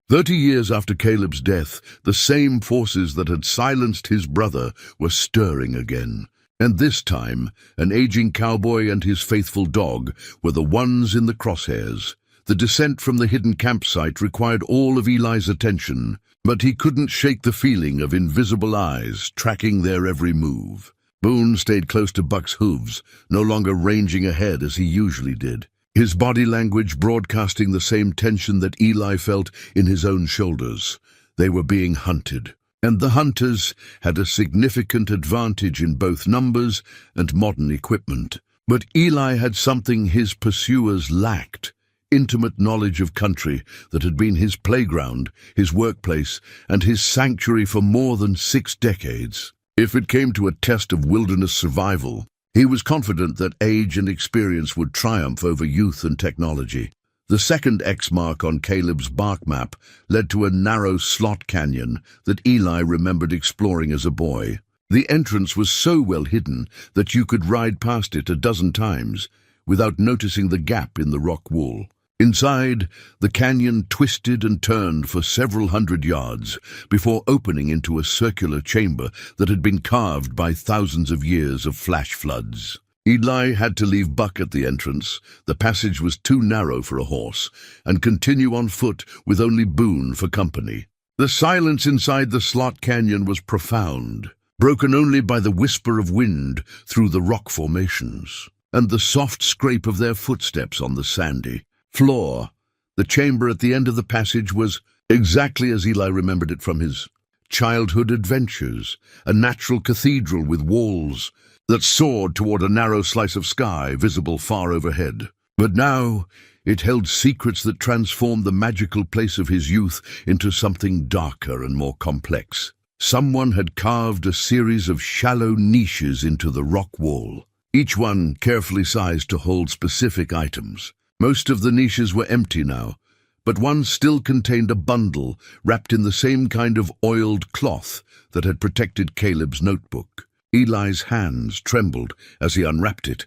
30 years after Caleb's death, the same forces that had silenced his brother were stirring again. And this time, an aging cowboy and his faithful dog were the ones in the crosshairs. The descent from the hidden campsite required all of Eli's attention, but he couldn't shake the feeling of invisible eyes tracking their every move. Boone stayed close to Buck's hooves, no longer ranging ahead as he usually did, his body language broadcasting the same tension that Eli felt in his own shoulders. They were being hunted, and the hunters had a significant advantage in both numbers and modern equipment. But Eli had something his pursuers lacked: intimate knowledge of country that had been his playground, his workplace, and his sanctuary for more than 6 decades. If it came to a test of wilderness survival, he was confident that age and experience would triumph over youth and technology. The second X mark on Caleb's bark map led to a narrow slot canyon that Eli remembered exploring as a boy. The entrance was so well hidden that you could ride past it a dozen times without noticing the gap in the rock wall. Inside, the canyon twisted and turned for several hundred yards before opening into a circular chamber that had been carved by thousands of years of flash floods. Eli had to leave Buck at the entrance. The passage was too narrow for a horse, and continue on foot with only Boone for company. The silence inside the slot canyon was profound, broken only by the whisper of wind through the rock formations, and the soft scrape of their footsteps on the sandy floor. The chamber at the end of the passage was exactly as Eli remembered it from his childhood adventures, a natural cathedral with walls that soared toward a narrow slice of sky visible far overhead. But now it held secrets that transformed the magical place of his youth into something darker and more complex. Someone had carved a series of shallow niches into the rock wall, each one carefully sized to hold specific items. Most of the niches were empty now, but one still contained a bundle wrapped in the same kind of oiled cloth that had protected Caleb's notebook. Eli's hands trembled as he unwrapped it,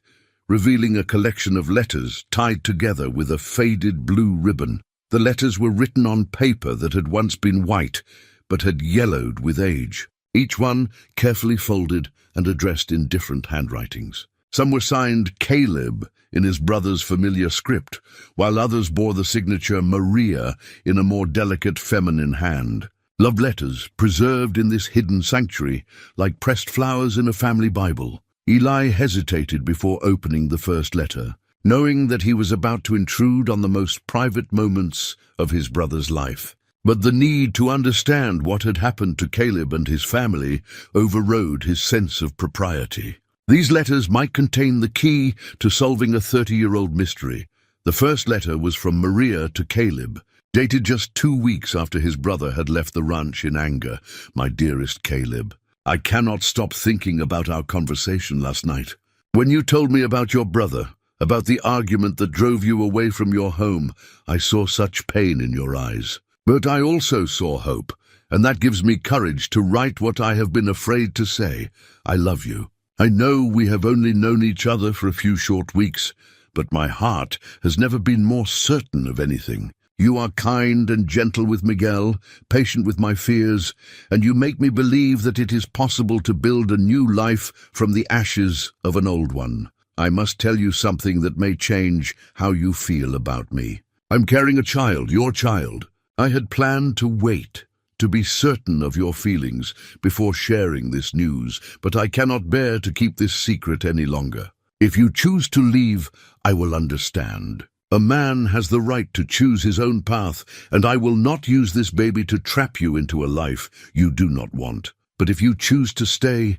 revealing a collection of letters tied together with a faded blue ribbon. The letters were written on paper that had once been white, but had yellowed with age, each one carefully folded and addressed in different handwritings. Some were signed Caleb in his brother's familiar script, while others bore the signature Maria in a more delicate feminine hand. Love letters preserved in this hidden sanctuary, like pressed flowers in a family Bible. Eli hesitated before opening the first letter, knowing that he was about to intrude on the most private moments of his brother's life. But the need to understand what had happened to Caleb and his family overrode his sense of propriety. These letters might contain the key to solving a 30-year-old mystery. The first letter was from Maria to Caleb, dated just 2 weeks after his brother had left the ranch in anger. My dearest Caleb, I cannot stop thinking about our conversation last night. When you told me about your brother, about the argument that drove you away from your home, I saw such pain in your eyes. But I also saw hope, and that gives me courage to write what I have been afraid to say. I love you. I know we have only known each other for a few short weeks, but my heart has never been more certain of anything. You are kind and gentle with Miguel, patient with my fears, and you make me believe that it is possible to build a new life from the ashes of an old one. I must tell you something that may change how you feel about me. I'm carrying a child, your child. I had planned to wait, to be certain of your feelings before sharing this news, but I cannot bear to keep this secret any longer. If you choose to leave, I will understand. A man has the right to choose his own path, and I will not use this baby to trap you into a life you do not want. But if you choose to stay,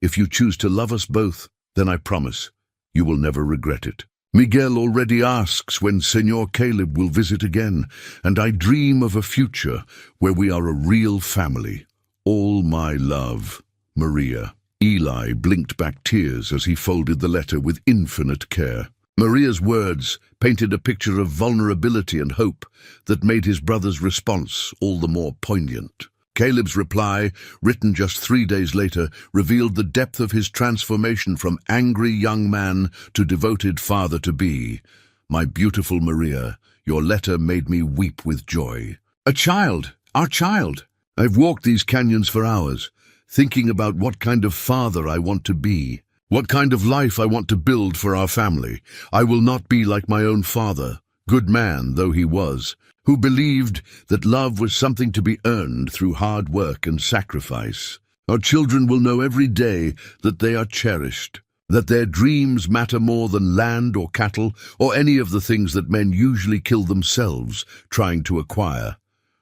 if you choose to love us both, then I promise you will never regret it. Miguel already asks when Senor Caleb will visit again, and I dream of a future where we are a real family. All my love, Maria. Eli blinked back tears as he folded the letter with infinite care. Maria's words painted a picture of vulnerability and hope that made his brother's response all the more poignant. Caleb's reply, written just 3 days later, revealed the depth of his transformation from angry young man to devoted father-to-be. My beautiful Maria, your letter made me weep with joy. A child, our child. I've walked these canyons for hours, thinking about what kind of father I want to be, what kind of life I want to build for our family. I will not be like my own father, good man though he was, who believed that love was something to be earned through hard work and sacrifice. Our children will know every day that they are cherished, that their dreams matter more than land or cattle or any of the things that men usually kill themselves trying to acquire.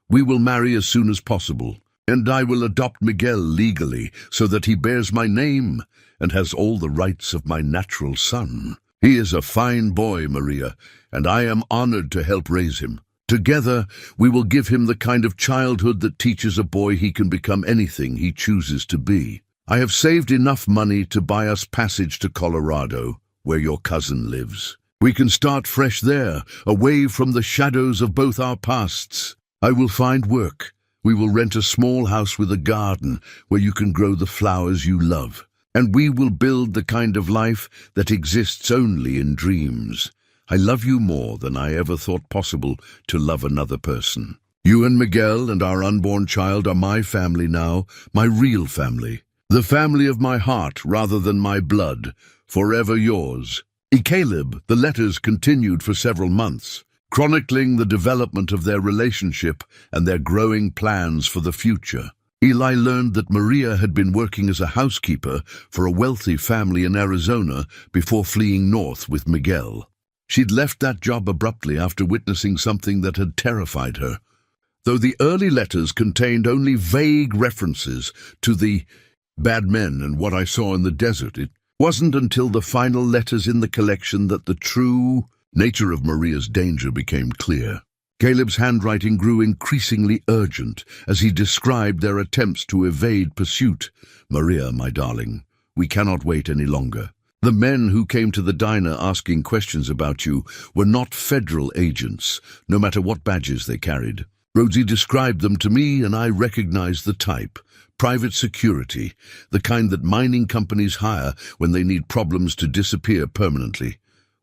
We will marry as soon as possible, and I will adopt Miguel legally so that he bears my name and has all the rights of my natural son. He is a fine boy, Maria, and I am honored to help raise him. Together, we will give him the kind of childhood that teaches a boy he can become anything he chooses to be. I have saved enough money to buy us passage to Colorado, where your cousin lives. We can start fresh there, away from the shadows of both our pasts. I will find work. We will rent a small house with a garden where you can grow the flowers you love. And we will build the kind of life that exists only in dreams. I love you more than I ever thought possible to love another person. You and Miguel and our unborn child are my family now, my real family. The family of my heart rather than my blood, forever yours. Caleb, the letters continued for several months, chronicling the development of their relationship and their growing plans for the future. Eli learned that Maria had been working as a housekeeper for a wealthy family in Arizona before fleeing north with Miguel. She'd left that job abruptly after witnessing something that had terrified her. Though the early letters contained only vague references to the bad men and what I saw in the desert, it wasn't until the final letters in the collection that the true nature of Maria's danger became clear. Caleb's handwriting grew increasingly urgent as he described their attempts to evade pursuit. Maria, my darling, we cannot wait any longer. The men who came to the diner asking questions about you were not federal agents, no matter what badges they carried. Rosie described them to me, and I recognized the type. Private security, the kind that mining companies hire when they need problems to disappear permanently.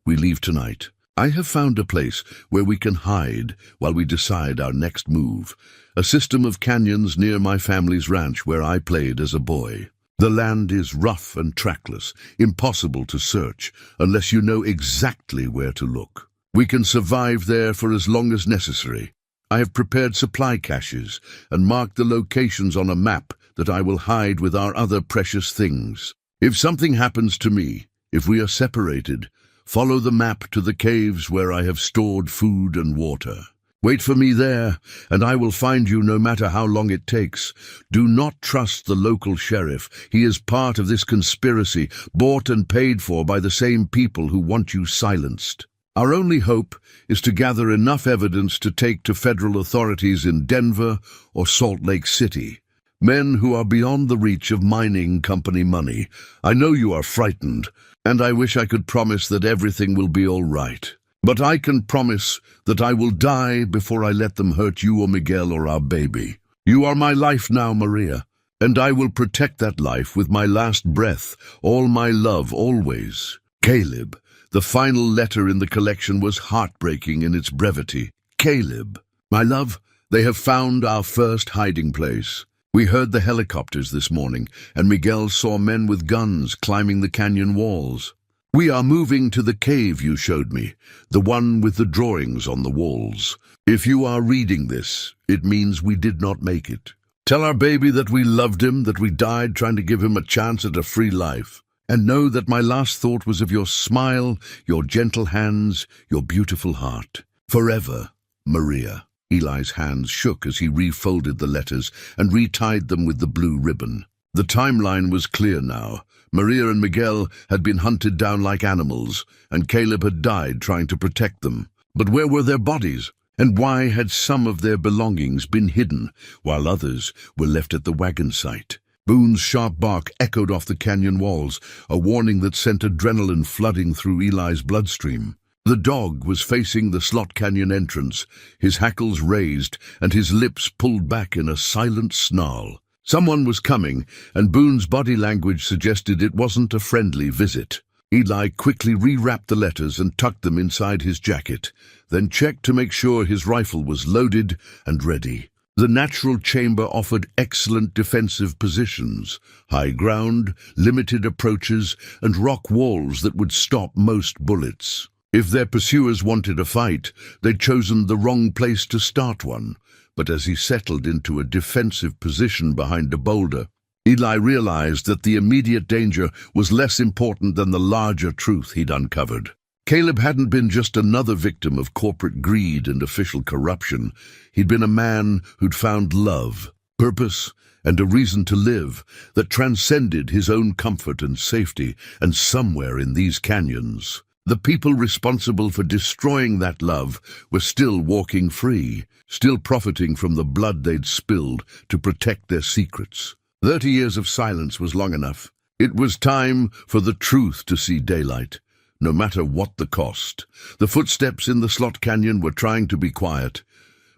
We leave tonight. I have found a place where we can hide while we decide our next move. A system of canyons near my family's ranch where I played as a boy. The land is rough and trackless, impossible to search unless you know exactly where to look. We can survive there for as long as necessary. I have prepared supply caches and marked the locations on a map that I will hide with our other precious things. If something happens to me, if we are separated, follow the map to the caves where I have stored food and water. Wait for me there, and I will find you no matter how long it takes. Do not trust the local sheriff. He is part of this conspiracy, bought and paid for by the same people who want you silenced. Our only hope is to gather enough evidence to take to federal authorities in Denver or Salt Lake City. Men who are beyond the reach of mining company money. I know you are frightened, and I wish I could promise that everything will be all right. But I can promise that I will die before I let them hurt you or Miguel or our baby. You are my life now, Maria, and I will protect that life with my last breath, all my love always. Caleb. The final letter in the collection was heartbreaking in its brevity. Caleb. My love, they have found our first hiding place. We heard the helicopters this morning, and Miguel saw men with guns climbing the canyon walls. "We are moving to the cave you showed me, the one with the drawings on the walls. If you are reading this, it means we did not make it. Tell our baby that we loved him, that we died trying to give him a chance at a free life. And know that my last thought was of your smile, your gentle hands, your beautiful heart. Forever, Maria." Eli's hands shook as he refolded the letters and retied them with the blue ribbon. The timeline was clear now. Maria and Miguel had been hunted down like animals, and Caleb had died trying to protect them. But where were their bodies? And why had some of their belongings been hidden, while others were left at the wagon site? Boone's sharp bark echoed off the canyon walls, a warning that sent adrenaline flooding through Eli's bloodstream. The dog was facing the slot canyon entrance, his hackles raised and his lips pulled back in a silent snarl. Someone was coming, and Boone's body language suggested it wasn't a friendly visit. Eli quickly rewrapped the letters and tucked them inside his jacket, then checked to make sure his rifle was loaded and ready. The natural chamber offered excellent defensive positions, high ground, limited approaches, and rock walls that would stop most bullets. If their pursuers wanted a fight, they'd chosen the wrong place to start one. But as he settled into a defensive position behind a boulder, Eli realized that the immediate danger was less important than the larger truth he'd uncovered. Caleb hadn't been just another victim of corporate greed and official corruption. He'd been a man who'd found love, purpose, and a reason to live that transcended his own comfort and safety, and somewhere in these canyons, the people responsible for destroying that love were still walking free, still profiting from the blood they'd spilled to protect their secrets. 30 years of silence was long enough. It was time for the truth to see daylight, no matter what the cost. The footsteps in the slot canyon were trying to be quiet,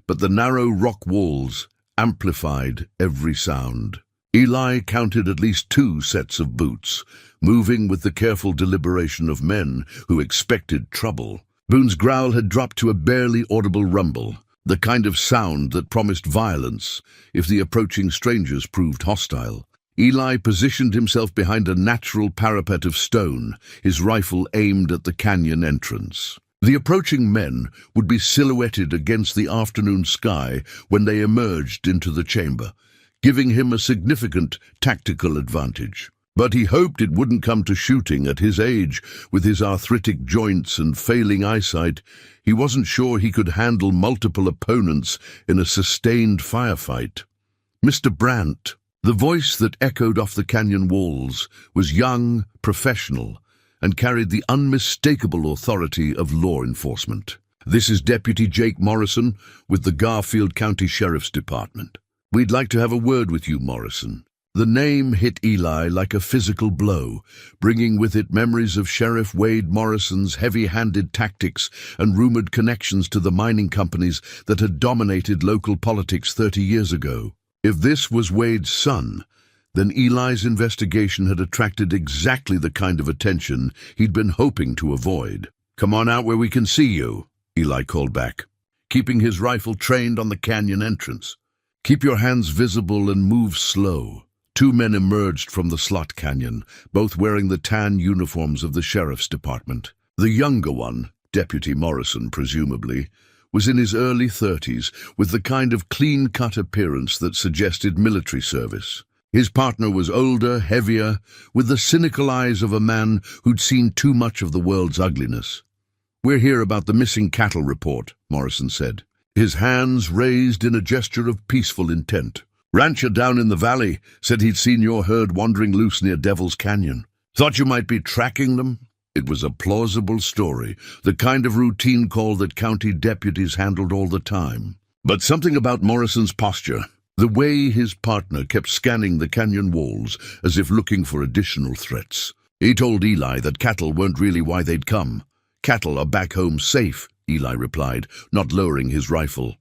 but the narrow rock walls amplified every sound. Eli counted at least 2 sets of boots, moving with the careful deliberation of men who expected trouble. Boone's growl had dropped to a barely audible rumble, the kind of sound that promised violence if the approaching strangers proved hostile. Eli positioned himself behind a natural parapet of stone, his rifle aimed at the canyon entrance. The approaching men would be silhouetted against the afternoon sky when they emerged into the chamber, giving him a significant tactical advantage. But he hoped it wouldn't come to shooting at his age. With his arthritic joints and failing eyesight, he wasn't sure he could handle multiple opponents in a sustained firefight. "Mr. Brandt," the voice that echoed off the canyon walls, was young, professional, and carried the unmistakable authority of law enforcement. "This is Deputy Jake Morrison with the Garfield County Sheriff's Department. We'd like to have a word with you, Morrison." The name hit Eli like a physical blow, bringing with it memories of Sheriff Wade Morrison's heavy-handed tactics and rumored connections to the mining companies that had dominated local politics 30 years ago. If this was Wade's son, then Eli's investigation had attracted exactly the kind of attention he'd been hoping to avoid. "Come on out where we can see you," Eli called back, keeping his rifle trained on the canyon entrance. "Keep your hands visible and move slow." 2 men emerged from the slot canyon, both wearing the tan uniforms of the sheriff's department. The younger one, Deputy Morrison presumably, was in his early 30s, with the kind of clean-cut appearance that suggested military service. His partner was older, heavier, with the cynical eyes of a man who'd seen too much of the world's ugliness. "We're here about the missing cattle report," Morrison said, his hands raised in a gesture of peaceful intent. "Rancher down in the valley said he'd seen your herd wandering loose near Devil's Canyon. Thought you might be tracking them?" It was a plausible story, the kind of routine call that county deputies handled all the time. But something about Morrison's posture, the way his partner kept scanning the canyon walls as if looking for additional threats. He told Eli that cattle weren't really why they'd come. "Cattle are back home safe," Eli replied, not lowering his rifle.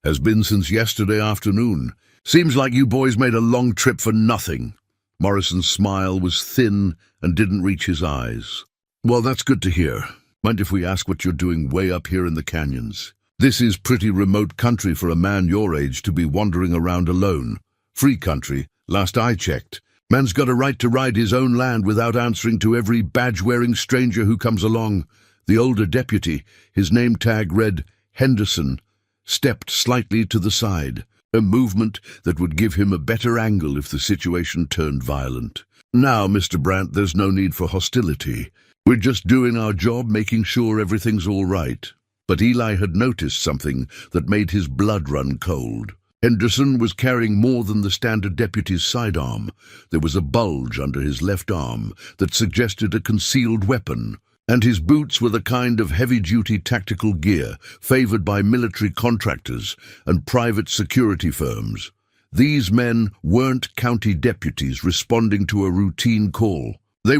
"Has been since yesterday afternoon. Seems like you boys made a long trip for nothing." Morrison's smile was thin and didn't reach his eyes. "Well, that's good to hear. Mind if we ask what you're doing way up here in the canyons? This is pretty remote country for a man your age to be wandering around alone. Free country, last I checked, Man's got a right to ride his own land without answering to every badge-wearing stranger who comes along. The older deputy, his name tag read Henderson, stepped slightly to the side, a movement that would give him a better angle if the situation turned violent. Now, Mr. Brandt, there's no need for hostility. We're just doing our job, making sure everything's all right. But Eli had noticed something that made his blood run cold. Henderson was carrying more than the standard deputy's sidearm. There was a bulge under his left arm that suggested a concealed weapon, and his boots were the kind of heavy-duty tactical gear favored by military contractors and private security firms. These men weren't county deputies responding to a routine call. They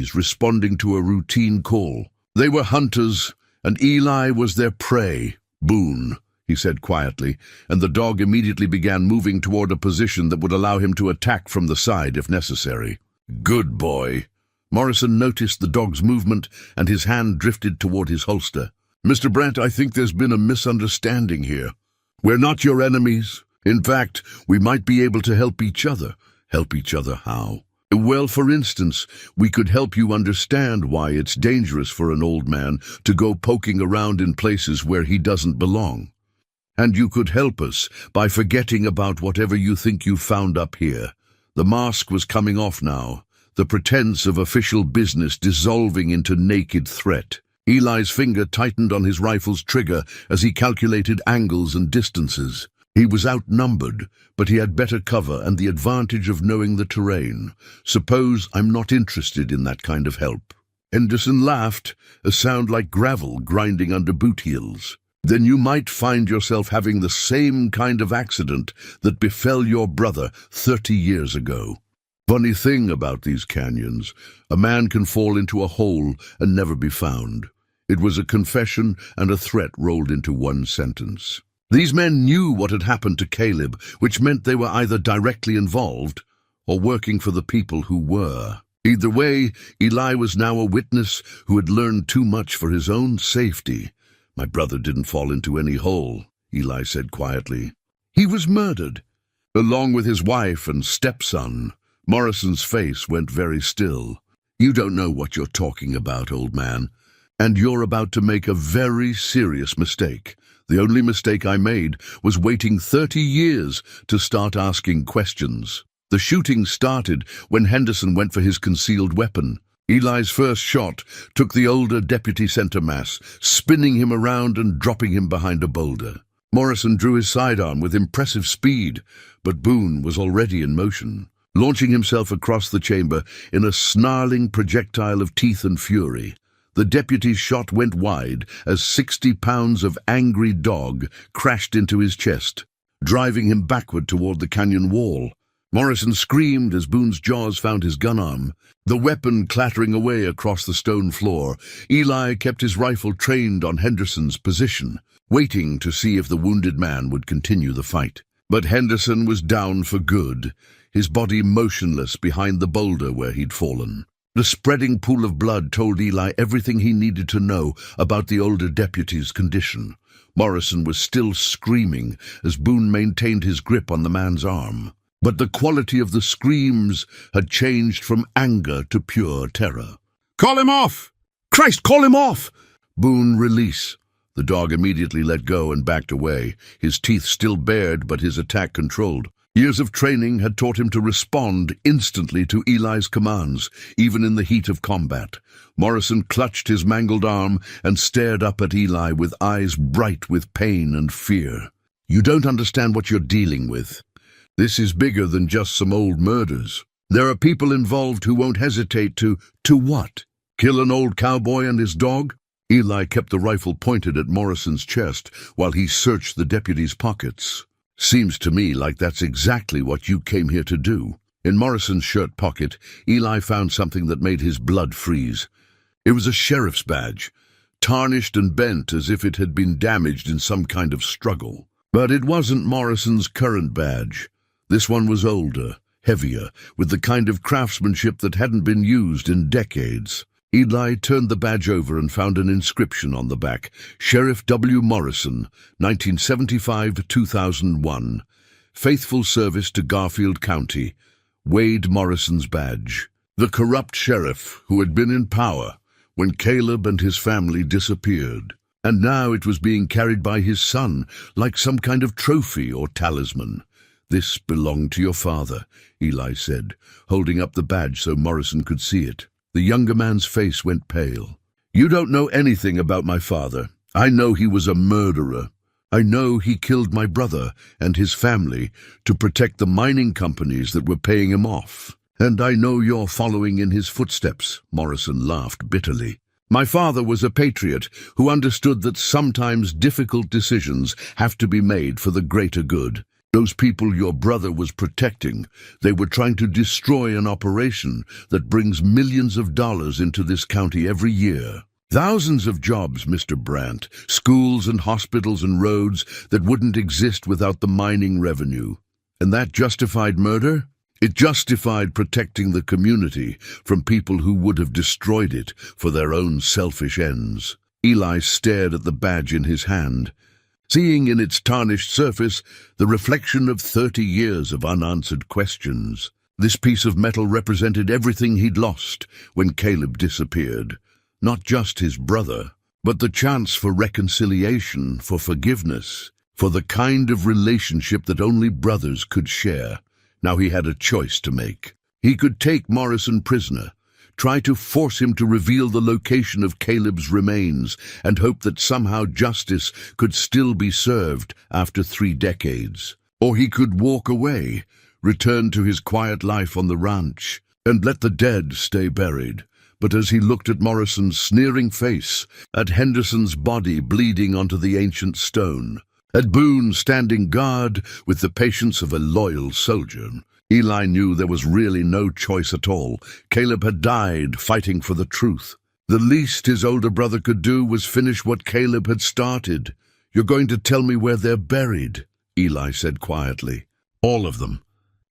were hunters, and Eli was their prey. Boone, he said quietly, and the dog immediately began moving toward a position that would allow him to attack from the side if necessary. Good boy. Morrison noticed the dog's movement, and his hand drifted toward his holster. Mr. Brandt, I think there's been a misunderstanding here. We're not your enemies. In fact, we might be able to help each other. Help each other how? Well, for instance, we could help you understand why it's dangerous for an old man to go poking around in places where he doesn't belong. And you could help us by forgetting about whatever you think you found up here. The mask was coming off now, the pretense of official business dissolving into naked threat. Eli's finger tightened on his rifle's trigger as he calculated angles and distances. He was outnumbered, but he had better cover and the advantage of knowing the terrain. Suppose I'm not interested in that kind of help. Henderson laughed, a sound like gravel grinding under boot heels. Then you might find yourself having the same kind of accident that befell your brother 30 years ago. Funny thing about these canyons, a man can fall into a hole and never be found. It was a confession and a threat rolled into one sentence. These men knew what had happened to Caleb, which meant they were either directly involved or working for the people who were. Either way, Eli was now a witness who had learned too much for his own safety. My brother didn't fall into any hole, Eli said quietly. He was murdered, along with his wife and stepson. Morrison's face went very still. You don't know what you're talking about, old man, and you're about to make a very serious mistake. The only mistake I made was waiting 30 years to start asking questions. The shooting started when Henderson went for his concealed weapon. Eli's first shot took the older deputy center mass, spinning him around and dropping him behind a boulder. Morrison drew his sidearm with impressive speed, but Boone was already in motion, launching himself across the chamber in a snarling projectile of teeth and fury. The deputy's shot went wide as 60 pounds of angry dog crashed into his chest, driving him backward toward the canyon wall. Morrison screamed as Boone's jaws found his gun arm, the weapon clattering away across the stone floor. Eli kept his rifle trained on Henderson's position, waiting to see if the wounded man would continue the fight. But Henderson was down for good, his body motionless behind the boulder where he'd fallen. The spreading pool of blood told Eli everything he needed to know about the older deputy's condition. Morrison was still screaming as Boone maintained his grip on the man's arm. But the quality of the screams had changed from anger to pure terror. "Call him off! Christ, call him off!" Boone, release. The dog immediately let go and backed away, his teeth still bared but his attack controlled. Years of training had taught him to respond instantly to Eli's commands, even in the heat of combat. Morrison clutched his mangled arm and stared up at Eli with eyes bright with pain and fear. "You don't understand what you're dealing with. This is bigger than just some old murders. There are people involved who won't hesitate to what? Kill an old cowboy and his dog?" Eli kept the rifle pointed at Morrison's chest while he searched the deputy's pockets. "Seems to me like that's exactly what you came here to do." In Morrison's shirt pocket, Eli found something that made his blood freeze. It was a sheriff's badge, tarnished and bent as if it had been damaged in some kind of struggle. But it wasn't Morrison's current badge. This one was older, heavier, with the kind of craftsmanship that hadn't been used in decades. Eli turned the badge over and found an inscription on the back. Sheriff W. Morrison, 1975-2001. Faithful service to Garfield County. weighed Morrison's badge. The corrupt sheriff who had been in power when Caleb and his family disappeared. And now it was being carried by his son like some kind of trophy or talisman. "This belonged to your father," Eli said, holding up the badge so Morrison could see it. The younger man's face went pale. "You don't know anything about my father. I know he was a murderer. I know he killed my brother and his family to protect the mining companies that were paying him off. And I know you're following in his footsteps," Morrison laughed bitterly. "My father was a patriot who understood that sometimes difficult decisions have to be made for the greater good. Those people your brother was protecting, they were trying to destroy an operation that brings millions of dollars into this county every year. Thousands of jobs, Mr. Brandt, schools and hospitals and roads that wouldn't exist without the mining revenue. And that justified murder? It justified protecting the community from people who would have destroyed it for their own selfish ends." Eli stared at the badge in his hand, seeing in its tarnished surface the reflection of 30 years of unanswered questions. This piece of metal represented everything he'd lost when Caleb disappeared. Not just his brother, but the chance for reconciliation, for forgiveness, for the kind of relationship that only brothers could share. Now he had a choice to make. He could take Morrison prisoner, try to force him to reveal the location of Caleb's remains, and hope that somehow justice could still be served after 3 decades. Or he could walk away, return to his quiet life on the ranch, and let the dead stay buried. But as he looked at Morrison's sneering face, at Henderson's body bleeding onto the ancient stone, at Boone standing guard with the patience of a loyal soldier, Eli knew there was really no choice at all. Caleb had died fighting for the truth. The least his older brother could do was finish what Caleb had started. "You're going to tell me where they're buried," Eli said quietly. "All of them.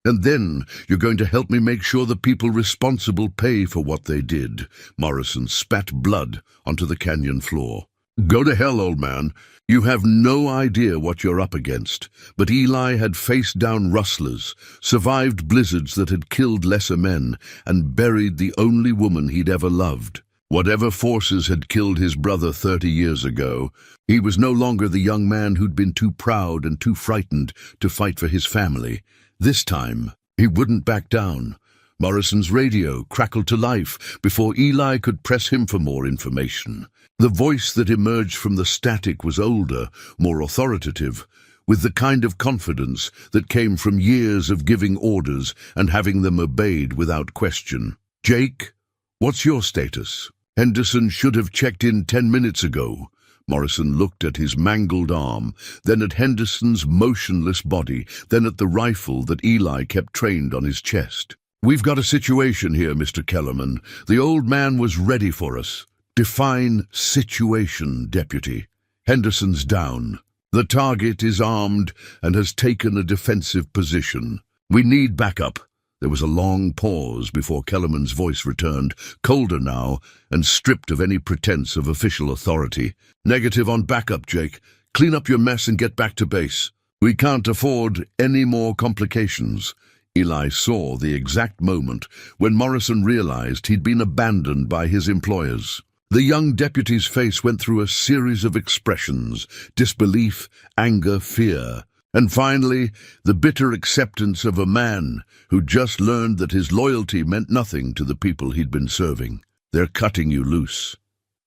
And then you're going to help me make sure the people responsible pay for what they did." Morrison spat blood onto the canyon floor. "Go to hell, old man. You have no idea what you're up against." But Eli had faced down rustlers, survived blizzards that had killed lesser men, and buried the only woman he'd ever loved. Whatever forces had killed his brother 30 years ago, he was no longer the young man who'd been too proud and too frightened to fight for his family. This time, he wouldn't back down. Morrison's radio crackled to life before Eli could press him for more information. The voice that emerged from the static was older, more authoritative, with the kind of confidence that came from years of giving orders and having them obeyed without question. "Jake, what's your status?" "Henderson should have checked in 10 minutes ago." Morrison looked at his mangled arm, then at Henderson's motionless body, then at the rifle that Eli kept trained on his chest. "We've got a situation here, Mr. Kellerman. The old man was ready for us." "Define situation, Deputy." "Henderson's down. The target is armed and has taken a defensive position. We need backup." There was a long pause before Kellerman's voice returned, colder now and stripped of any pretense of official authority. "Negative on backup, Jake. Clean up your mess and get back to base. We can't afford any more complications." Eli saw the exact moment when Morrison realized he'd been abandoned by his employers. The young deputy's face went through a series of expressions: disbelief, anger, fear, and finally the bitter acceptance of a man who just learned that his loyalty meant nothing to the people he'd been serving. "They're cutting you loose,"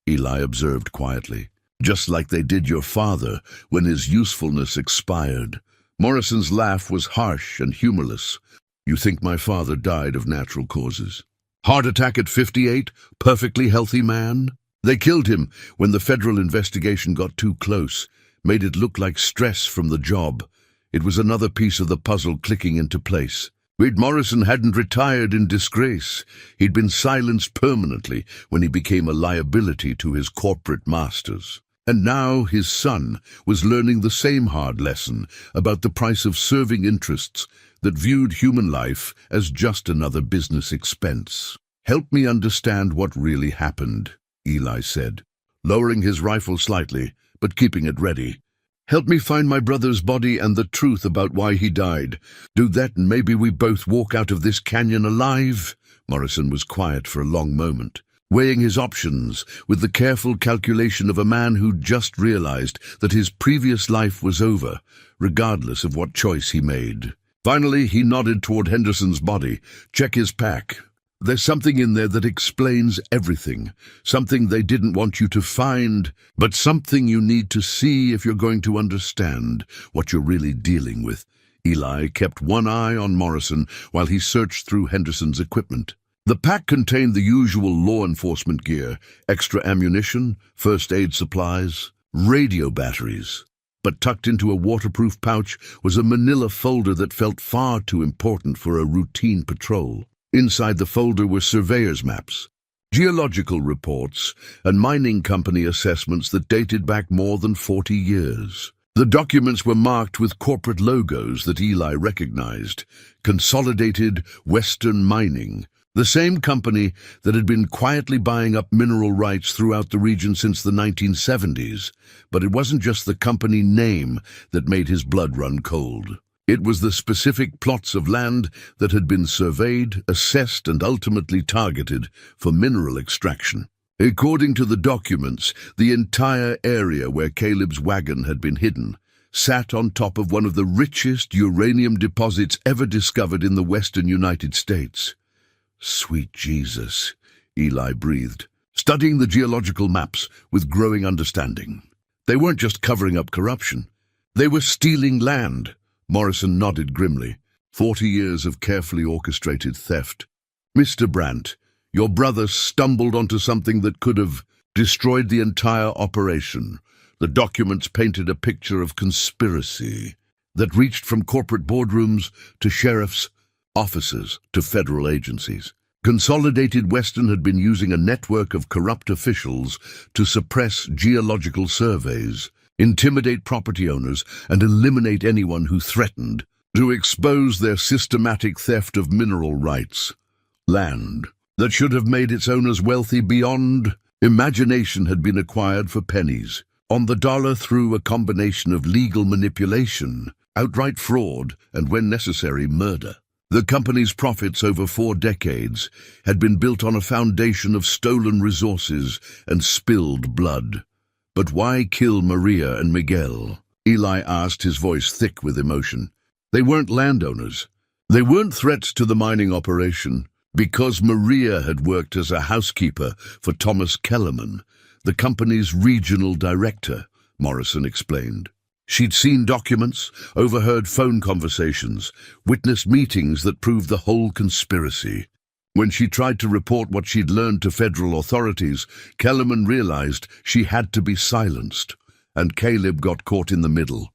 Eli observed quietly, "just like they did your father when his usefulness expired." Morrison's laugh was harsh and humorless. "You think my father died of natural causes? Heart attack at 58, perfectly healthy man? They killed him when the federal investigation got too close, made it look like stress from the job. It was another piece of the puzzle clicking into place. Wade Morrison hadn't retired in disgrace. He'd been silenced permanently when he became a liability to his corporate masters. And now his son was learning the same hard lesson about the price of serving interests that viewed human life as just another business expense. "Help me understand what really happened," Eli said, lowering his rifle slightly, but keeping it ready. Help me find my brother's body and the truth about why he died. Do that and maybe we both walk out of this canyon alive." Morrison was quiet for a long moment, weighing his options with the careful calculation of a man who'd just realized that his previous life was over, regardless of what choice he made. Finally, he nodded toward Henderson's body. "Check his pack. There's something in there that explains everything. Something they didn't want you to find, but something you need to see if you're going to understand what you're really dealing with." Eli kept one eye on Morrison while he searched through Henderson's equipment. The pack contained the usual law enforcement gear, extra ammunition, first aid supplies, radio batteries. But tucked into a waterproof pouch was a manila folder that felt far too important for a routine patrol. Inside the folder were surveyor's maps, geological reports, and mining company assessments that dated back more than 40 years. The documents were marked with corporate logos that Eli recognized: Consolidated Western Mining, the same company that had been quietly buying up mineral rights throughout the region since the 1970s. But it wasn't just the company name that made his blood run cold. It was the specific plots of land that had been surveyed, assessed, and ultimately targeted for mineral extraction. According to the documents, the entire area where Caleb's wagon had been hidden sat on top of one of the richest uranium deposits ever discovered in the western United States. "Sweet Jesus," Eli breathed, studying the geological maps with growing understanding. They weren't just covering up corruption. They were stealing land. Morrison nodded grimly. 40 years of carefully orchestrated theft. "Mr. Brandt, your brother stumbled onto something that could have destroyed the entire operation." The documents painted a picture of conspiracy that reached from corporate boardrooms to sheriff's offices to federal agencies. Consolidated Western had been using a network of corrupt officials to suppress geological surveys, intimidate property owners, and eliminate anyone who threatened, to expose their systematic theft of mineral rights. Land that should have made its owners wealthy beyond imagination had been acquired for pennies, on the dollar, through a combination of legal manipulation, outright fraud, and, when necessary, murder. The company's profits over 4 decades had been built on a foundation of stolen resources and spilled blood. "But why kill Maria and Miguel?" Eli asked, his voice thick with emotion. "They weren't landowners. They weren't threats to the mining operation. Because Maria had worked as a housekeeper for Thomas Kellerman, the company's regional director," Morrison explained. She'd seen documents, overheard phone conversations, witnessed meetings that proved the whole conspiracy. When she tried to report what she'd learned to federal authorities, Kellerman realized she had to be silenced, and Caleb got caught in the middle.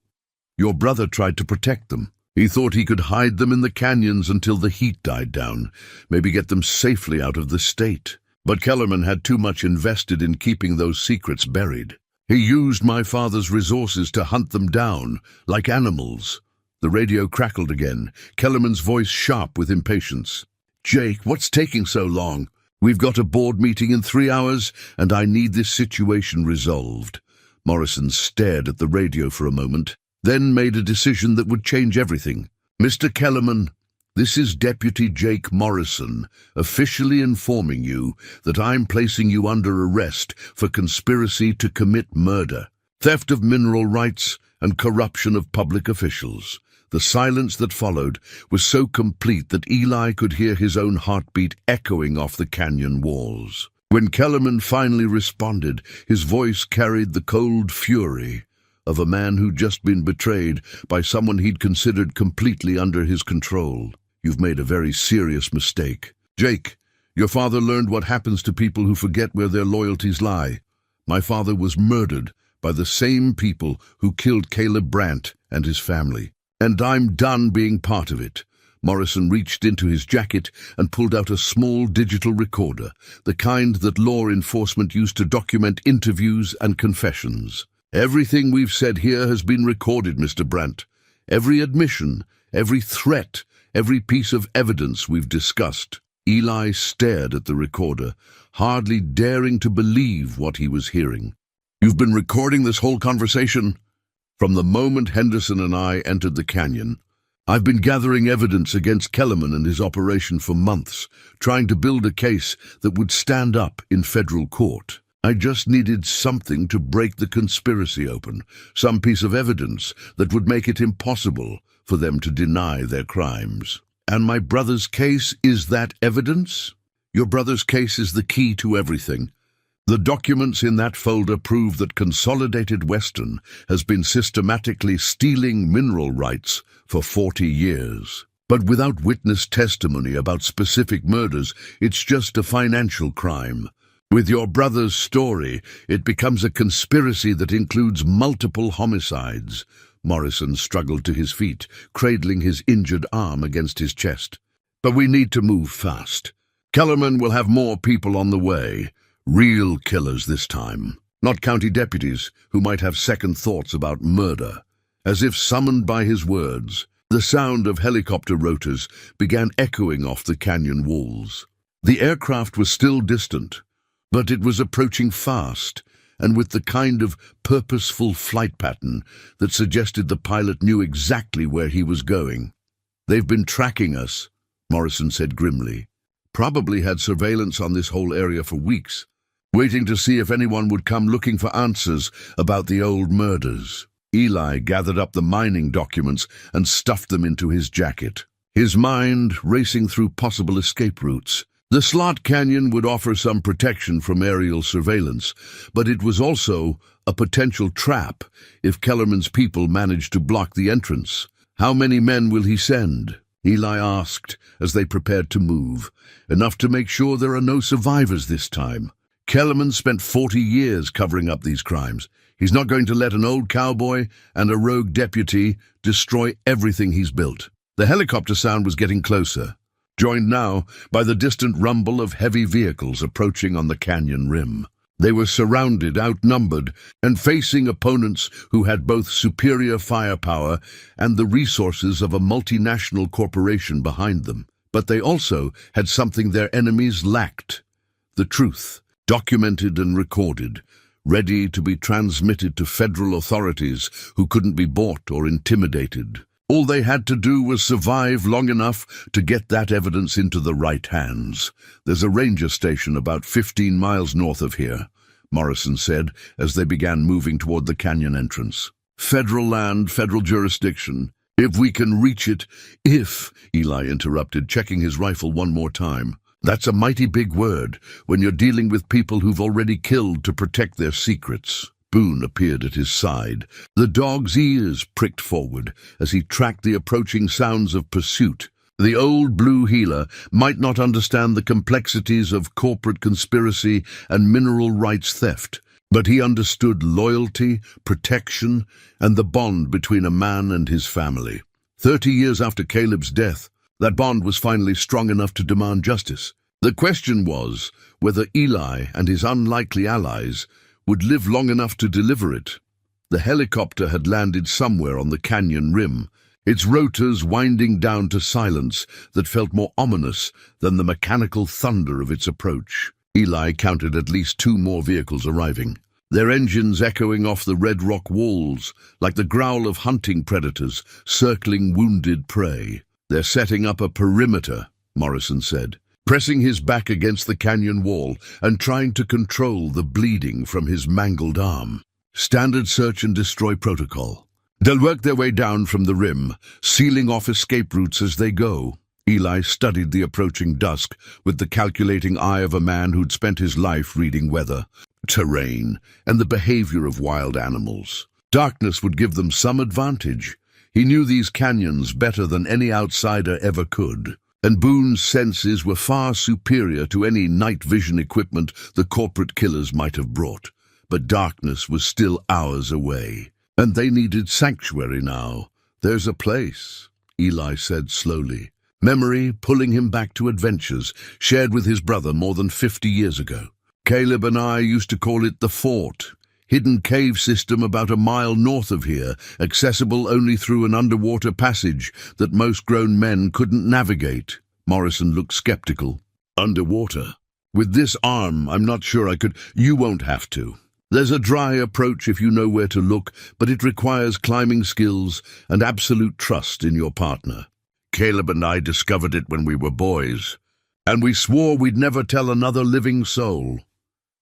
"Your brother tried to protect them. He thought he could hide them in the canyons until the heat died down, maybe get them safely out of the state. But Kellerman had too much invested in keeping those secrets buried. He used my father's resources to hunt them down, like animals." The radio crackled again, Kellerman's voice sharp with impatience. "Jake, what's taking so long? We've got a board meeting in 3 hours, and I need this situation resolved." Morrison stared at the radio for a moment, then made a decision that would change everything. "Mr. Kellerman, this is Deputy Jake Morrison, officially informing you that I'm placing you under arrest for conspiracy to commit murder, theft of mineral rights, and corruption of public officials." The silence that followed was so complete that Eli could hear his own heartbeat echoing off the canyon walls. When Kellerman finally responded, his voice carried the cold fury of a man who'd just been betrayed by someone he'd considered completely under his control. "You've made a very serious mistake. Jake, your father learned what happens to people who forget where their loyalties lie. My father was murdered by the same people who killed Caleb Brandt and his family. And I'm done being part of it." Morrison reached into his jacket and pulled out a small digital recorder, the kind that law enforcement used to document interviews and confessions. "Everything we've said here has been recorded, Mr. Brandt. Every admission, every threat, every piece of evidence we've discussed." Eli stared at the recorder, hardly daring to believe what he was hearing. "You've been recording this whole conversation?" From the moment Henderson and I entered the canyon, I've been gathering evidence against Kellerman and his operation for months, trying to build a case that would stand up in federal court. I just needed something to break the conspiracy open, some piece of evidence that would make it impossible for them to deny their crimes. And my brother's case is that evidence? Your brother's case is the key to everything. The documents in that folder prove that Consolidated Western has been systematically stealing mineral rights for 40 years. But without witness testimony about specific murders, it's just a financial crime. With your brother's story, it becomes a conspiracy that includes multiple homicides. Morrison struggled to his feet, cradling his injured arm against his chest. But we need to move fast. Kellerman will have more people on the way. Real killers this time, not county deputies who might have second thoughts about murder. As if summoned by his words, the sound of helicopter rotors began echoing off the canyon walls. The aircraft was still distant, but it was approaching fast, and with the kind of purposeful flight pattern that suggested the pilot knew exactly where he was going. "They've been tracking us," Morrison said grimly. "Probably had surveillance on this whole area for weeks, waiting to see if anyone would come looking for answers about the old murders." Eli gathered up the mining documents and stuffed them into his jacket, his mind racing through possible escape routes. The slot canyon would offer some protection from aerial surveillance, but it was also a potential trap if Kellerman's people managed to block the entrance. "How many men will he send?" Eli asked as they prepared to move. "Enough to make sure there are no survivors this time. Kellerman spent 40 years covering up these crimes. He's not going to let an old cowboy and a rogue deputy destroy everything he's built." The helicopter sound was getting closer, joined now by the distant rumble of heavy vehicles approaching on the canyon rim. They were surrounded, outnumbered, and facing opponents who had both superior firepower and the resources of a multinational corporation behind them. But they also had something their enemies lacked: the truth, documented and recorded, ready to be transmitted to federal authorities who couldn't be bought or intimidated. All they had to do was survive long enough to get that evidence into the right hands. "There's a ranger station about 15 miles north of here," Morrison said as they began moving toward the canyon entrance. "Federal land, federal jurisdiction. If we can reach it—" "If," Eli interrupted, checking his rifle one more time. "That's a mighty big word when you're dealing with people who've already killed to protect their secrets." Boone appeared at his side. The dog's ears pricked forward as he tracked the approaching sounds of pursuit. The old blue healer might not understand the complexities of corporate conspiracy and mineral rights theft, but he understood loyalty, protection, and the bond between a man and his family. 30 years after Caleb's death, that bond was finally strong enough to demand justice. The question was whether Eli and his unlikely allies would live long enough to deliver it. The helicopter had landed somewhere on the canyon rim, its rotors winding down to silence that felt more ominous than the mechanical thunder of its approach. Eli counted at least 2 more vehicles arriving, their engines echoing off the red rock walls like the growl of hunting predators circling wounded prey. "They're setting up a perimeter," Morrison said, pressing his back against the canyon wall and trying to control the bleeding from his mangled arm. "Standard search and destroy protocol. They'll work their way down from the rim, sealing off escape routes as they go." Eli studied the approaching dusk with the calculating eye of a man who'd spent his life reading weather, terrain, and the behavior of wild animals. Darkness would give them some advantage. He knew these canyons better than any outsider ever could, and Boone's senses were far superior to any night vision equipment the corporate killers might have brought. But darkness was still hours away, and they needed sanctuary now. "There's a place," Eli said slowly, memory pulling him back to adventures shared with his brother more than 50 years ago. "Caleb and I used to call it the Fort. Hidden cave system about a mile north of here, accessible only through an underwater passage that most grown men couldn't navigate." Morrison looked skeptical. "Underwater? With this arm, I'm not sure I could." "You won't have to." There's a dry approach if you know where to look, but it requires climbing skills and absolute trust in your partner. Caleb and I discovered it when we were boys, and we swore we'd never tell another living soul.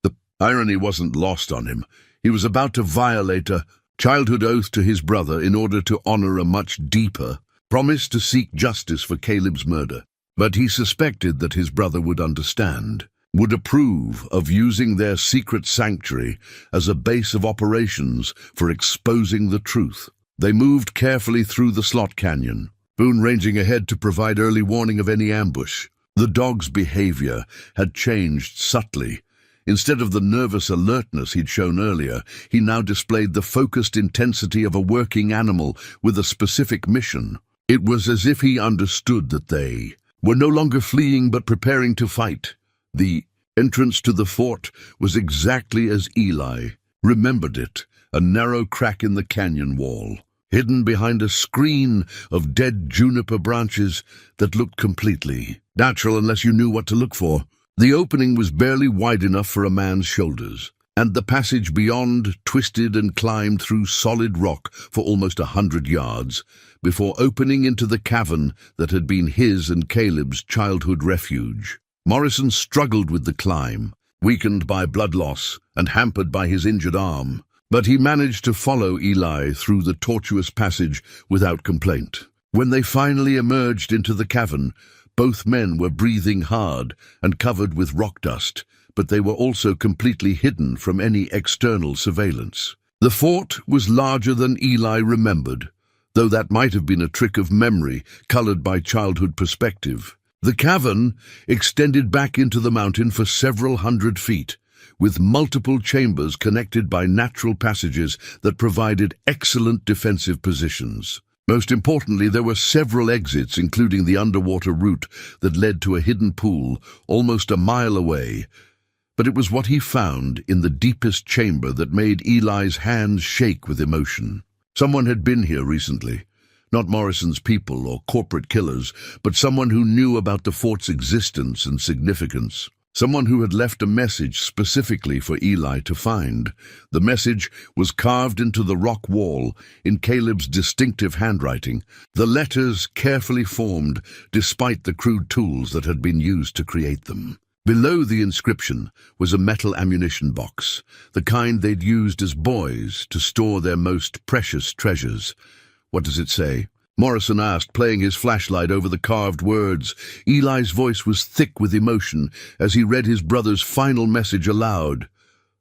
The irony wasn't lost on him. He was about to violate a childhood oath to his brother in order to honor a much deeper promise to seek justice for Caleb's murder. But he suspected that his brother would understand, would approve of using their secret sanctuary as a base of operations for exposing the truth. They moved carefully through the slot canyon, Boone ranging ahead to provide early warning of any ambush. The dog's behavior had changed subtly. Instead of the nervous alertness he'd shown earlier, he now displayed the focused intensity of a working animal with a specific mission. It was as if he understood that they were no longer fleeing but preparing to fight. The entrance to the fort was exactly as Eli remembered it, a narrow crack in the canyon wall, hidden behind a screen of dead juniper branches that looked completely natural unless you knew what to look for. The opening was barely wide enough for a man's shoulders, and the passage beyond twisted and climbed through solid rock for almost 100 yards before opening into the cavern that had been his and Caleb's childhood refuge. Morrison struggled with the climb, weakened by blood loss and hampered by his injured arm, but he managed to follow Eli through the tortuous passage without complaint. When they finally emerged into the cavern, both men were breathing hard and covered with rock dust, but they were also completely hidden from any external surveillance. The fort was larger than Eli remembered, though that might have been a trick of memory colored by childhood perspective. The cavern extended back into the mountain for several hundred feet, with multiple chambers connected by natural passages that provided excellent defensive positions. Most importantly, there were several exits, including the underwater route that led to a hidden pool almost a mile away. But it was what he found in the deepest chamber that made Eli's hands shake with emotion. Someone had been here recently. Not Morrison's people or corporate killers, but someone who knew about the fort's existence and significance. Someone who had left a message specifically for Eli to find. The message was carved into the rock wall in Caleb's distinctive handwriting, the letters carefully formed despite the crude tools that had been used to create them. Below the inscription was a metal ammunition box, the kind they'd used as boys to store their most precious treasures. "What does it say?" Morrison asked, playing his flashlight over the carved words. Eli's voice was thick with emotion as he read his brother's final message aloud.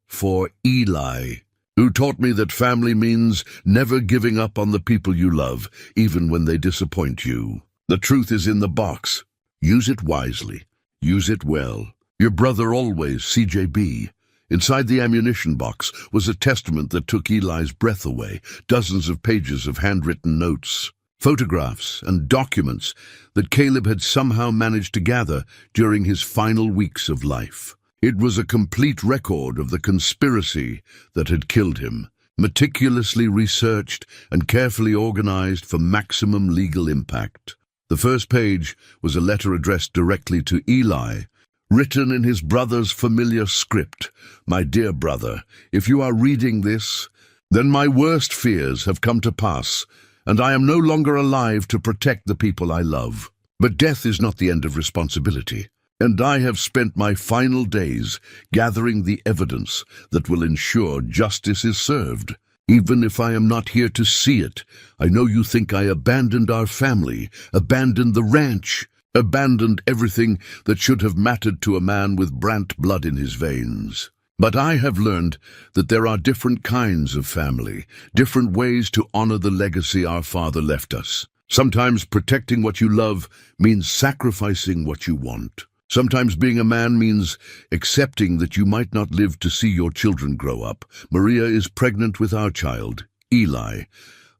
"For Eli, who taught me that family means never giving up on the people you love, even when they disappoint you. The truth is in the box. Use it wisely. Use it well. Your brother always, CJB." Inside the ammunition box was a testament that took Eli's breath away, dozens of pages of handwritten notes, photographs, and documents that Caleb had somehow managed to gather during his final weeks of life. It was a complete record of the conspiracy that had killed him, meticulously researched and carefully organized for maximum legal impact. The first page was a letter addressed directly to Eli, written in his brother's familiar script. "My dear brother, if you are reading this, then my worst fears have come to pass, and I am no longer alive to protect the people I love. But death is not the end of responsibility, and I have spent my final days gathering the evidence that will ensure justice is served. Even if I am not here to see it, I know you think I abandoned our family, abandoned the ranch, abandoned everything that should have mattered to a man with Brant blood in his veins. But I have learned that there are different kinds of family, different ways to honor the legacy our father left us. Sometimes protecting what you love means sacrificing what you want. Sometimes being a man means accepting that you might not live to see your children grow up. Maria is pregnant with our child, Eli,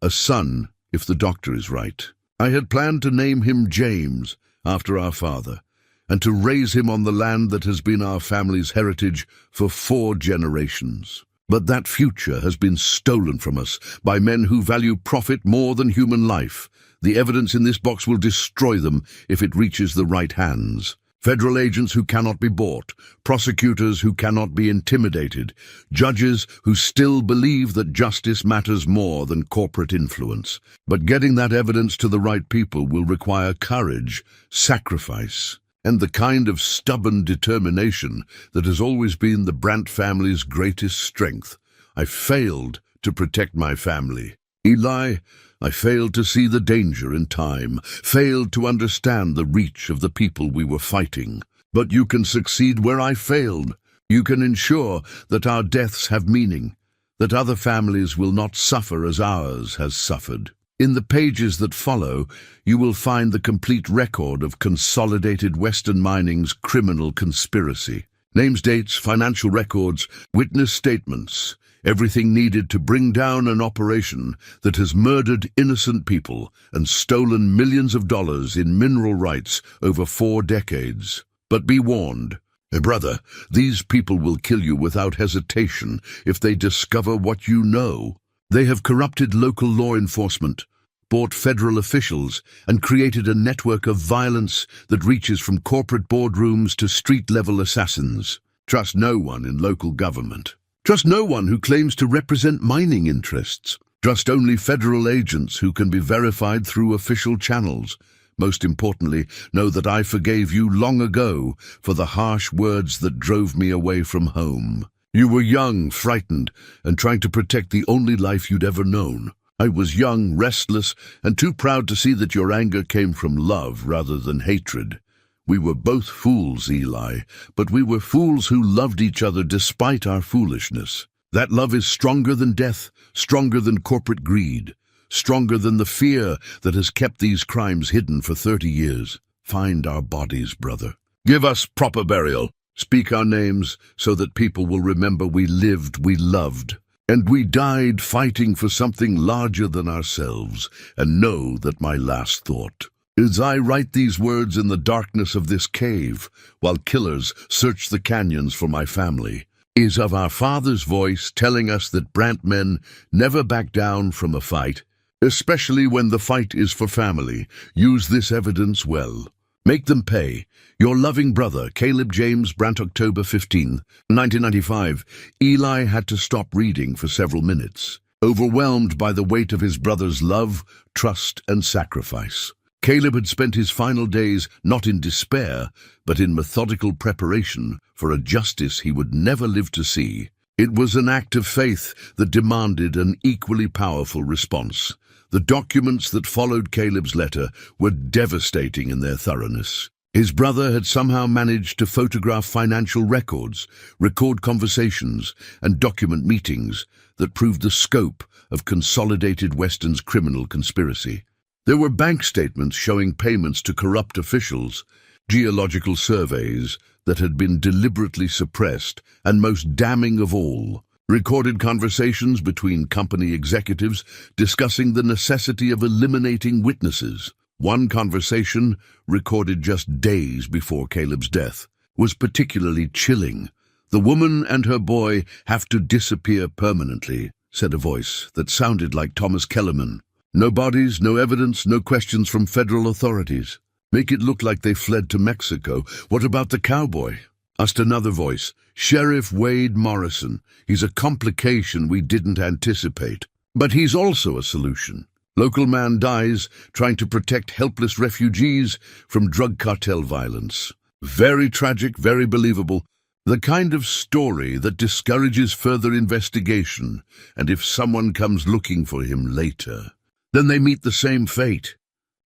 a son, if the doctor is right. I had planned to name him James, after our father, and to raise him on the land that has been our family's heritage for 4 generations. But that future has been stolen from us by men who value profit more than human life. The evidence in this box will destroy them if it reaches the right hands. Federal agents who cannot be bought, prosecutors who cannot be intimidated, judges who still believe that justice matters more than corporate influence. But getting that evidence to the right people will require courage, sacrifice, and the kind of stubborn determination that has always been the Brandt family's greatest strength. I failed to protect my family. Eli, I failed to see the danger in time, failed to understand the reach of the people we were fighting. But you can succeed where I failed. You can ensure that our deaths have meaning, that other families will not suffer as ours has suffered. In the pages that follow, you will find the complete record of Consolidated Western Mining's criminal conspiracy. Names, dates, financial records, witness statements, everything needed to bring down an operation that has murdered innocent people and stolen millions of dollars in mineral rights over 4 decades. But be warned, brother, these people will kill you without hesitation if they discover what you know. They have corrupted local law enforcement, bought federal officials, and created a network of violence that reaches from corporate boardrooms to street-level assassins. Trust no one in local government. Trust no one who claims to represent mining interests. Trust only federal agents who can be verified through official channels. Most importantly, know that I forgave you long ago for the harsh words that drove me away from home. You were young, frightened, and trying to protect the only life you'd ever known. I was young, restless, and too proud to see that your anger came from love rather than hatred. We were both fools, Eli, but we were fools who loved each other despite our foolishness. That love is stronger than death, stronger than corporate greed, stronger than the fear that has kept these crimes hidden for 30 years. Find our bodies, brother. Give us proper burial. Speak our names so that people will remember we lived, we loved, and we died fighting for something larger than ourselves, and know that my last thought, as I write these words in the darkness of this cave, while killers search the canyons for my family, is of our Father's voice telling us that Brandt men never back down from a fight, especially when the fight is for family. Use this evidence well. Make them pay. Your loving brother, Caleb James Brandt, October 15, 1995. Eli had to stop reading for several minutes, overwhelmed by the weight of his brother's love, trust, and sacrifice. Caleb had spent his final days not in despair, but in methodical preparation for a justice he would never live to see. It was an act of faith that demanded an equally powerful response. The documents that followed Caleb's letter were devastating in their thoroughness. His brother had somehow managed to photograph financial records, record conversations, and document meetings that proved the scope of Consolidated Western's criminal conspiracy. There were bank statements showing payments to corrupt officials, geological surveys that had been deliberately suppressed, and most damning of all, recorded conversations between company executives discussing the necessity of eliminating witnesses. One conversation, recorded just days before Caleb's death, was particularly chilling. "The woman and her boy have to disappear permanently," said a voice that sounded like Thomas Kellerman. "No bodies, no evidence, no questions from federal authorities. Make it look like they fled to Mexico. What about the cowboy?" Asked another voice. "Sheriff Wade Morrison. He's a complication we didn't anticipate. But he's also a solution. Local man dies trying to protect helpless refugees from drug cartel violence. Very tragic, very believable. The kind of story that discourages further investigation, and if someone comes looking for him later, then they meet the same fate.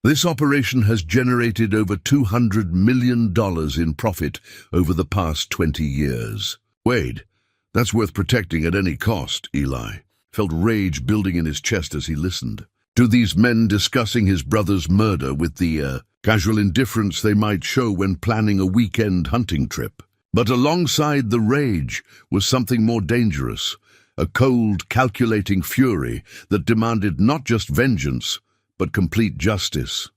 This operation has generated over $200 million in profit over the past 20 years. Wade, that's worth protecting at any cost, Eli felt rage building in his chest as he listened to these men discussing his brother's murder with the casual indifference they might show when planning a weekend hunting trip. But alongside the rage was something more dangerous, a cold, calculating fury that demanded not just vengeance, but complete justice.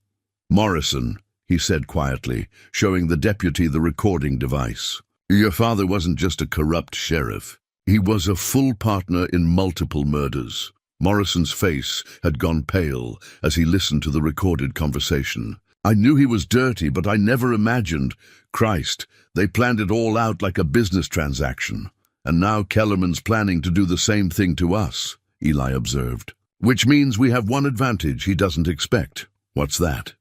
"Morrison," he said quietly, showing the deputy the recording device. "Your father wasn't just a corrupt sheriff. He was a full partner in multiple murders." Morrison's face had gone pale as he listened to the recorded conversation. I knew he was dirty, but I never imagined. Christ, they planned it all out like a business transaction. And now Kellerman's planning to do the same thing to us, Eli observed. Which means we have one advantage he doesn't expect. What's that?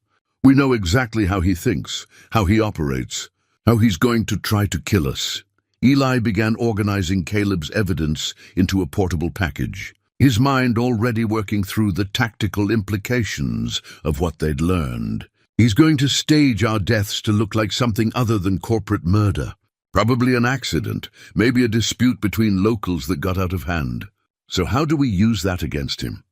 We know exactly how he thinks, how he operates, how he's going to try to kill us. Eli began organizing Caleb's evidence into a portable package, his mind already working through the tactical implications of what they'd learned. He's going to stage our deaths to look like something other than corporate murder. Probably an accident, maybe a dispute between locals that got out of hand. So how do we use that against him?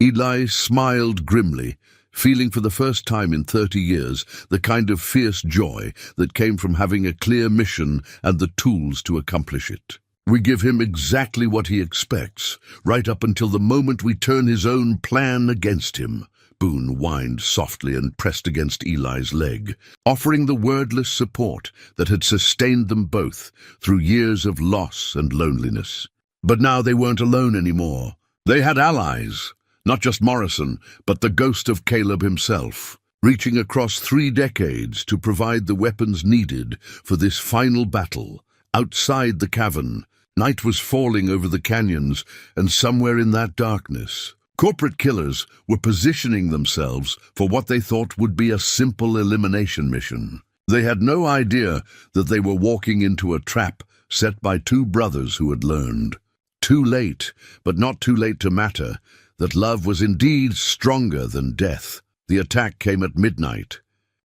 Eli smiled grimly, feeling for the first time in 30 years the kind of fierce joy that came from having a clear mission and the tools to accomplish it. We give him exactly what he expects, right up until the moment we turn his own plan against him. Boone whined softly and pressed against Eli's leg, offering the wordless support that had sustained them both through years of loss and loneliness. But now they weren't alone anymore. They had allies, not just Morrison, but the ghost of Caleb himself, reaching across 3 decades to provide the weapons needed for this final battle. Outside the cavern, night was falling over the canyons, and somewhere in that darkness, corporate killers were positioning themselves for what they thought would be a simple elimination mission. They had no idea that they were walking into a trap set by 2 brothers who had learned, too late, but not too late to matter, that love was indeed stronger than death. The attack came at midnight.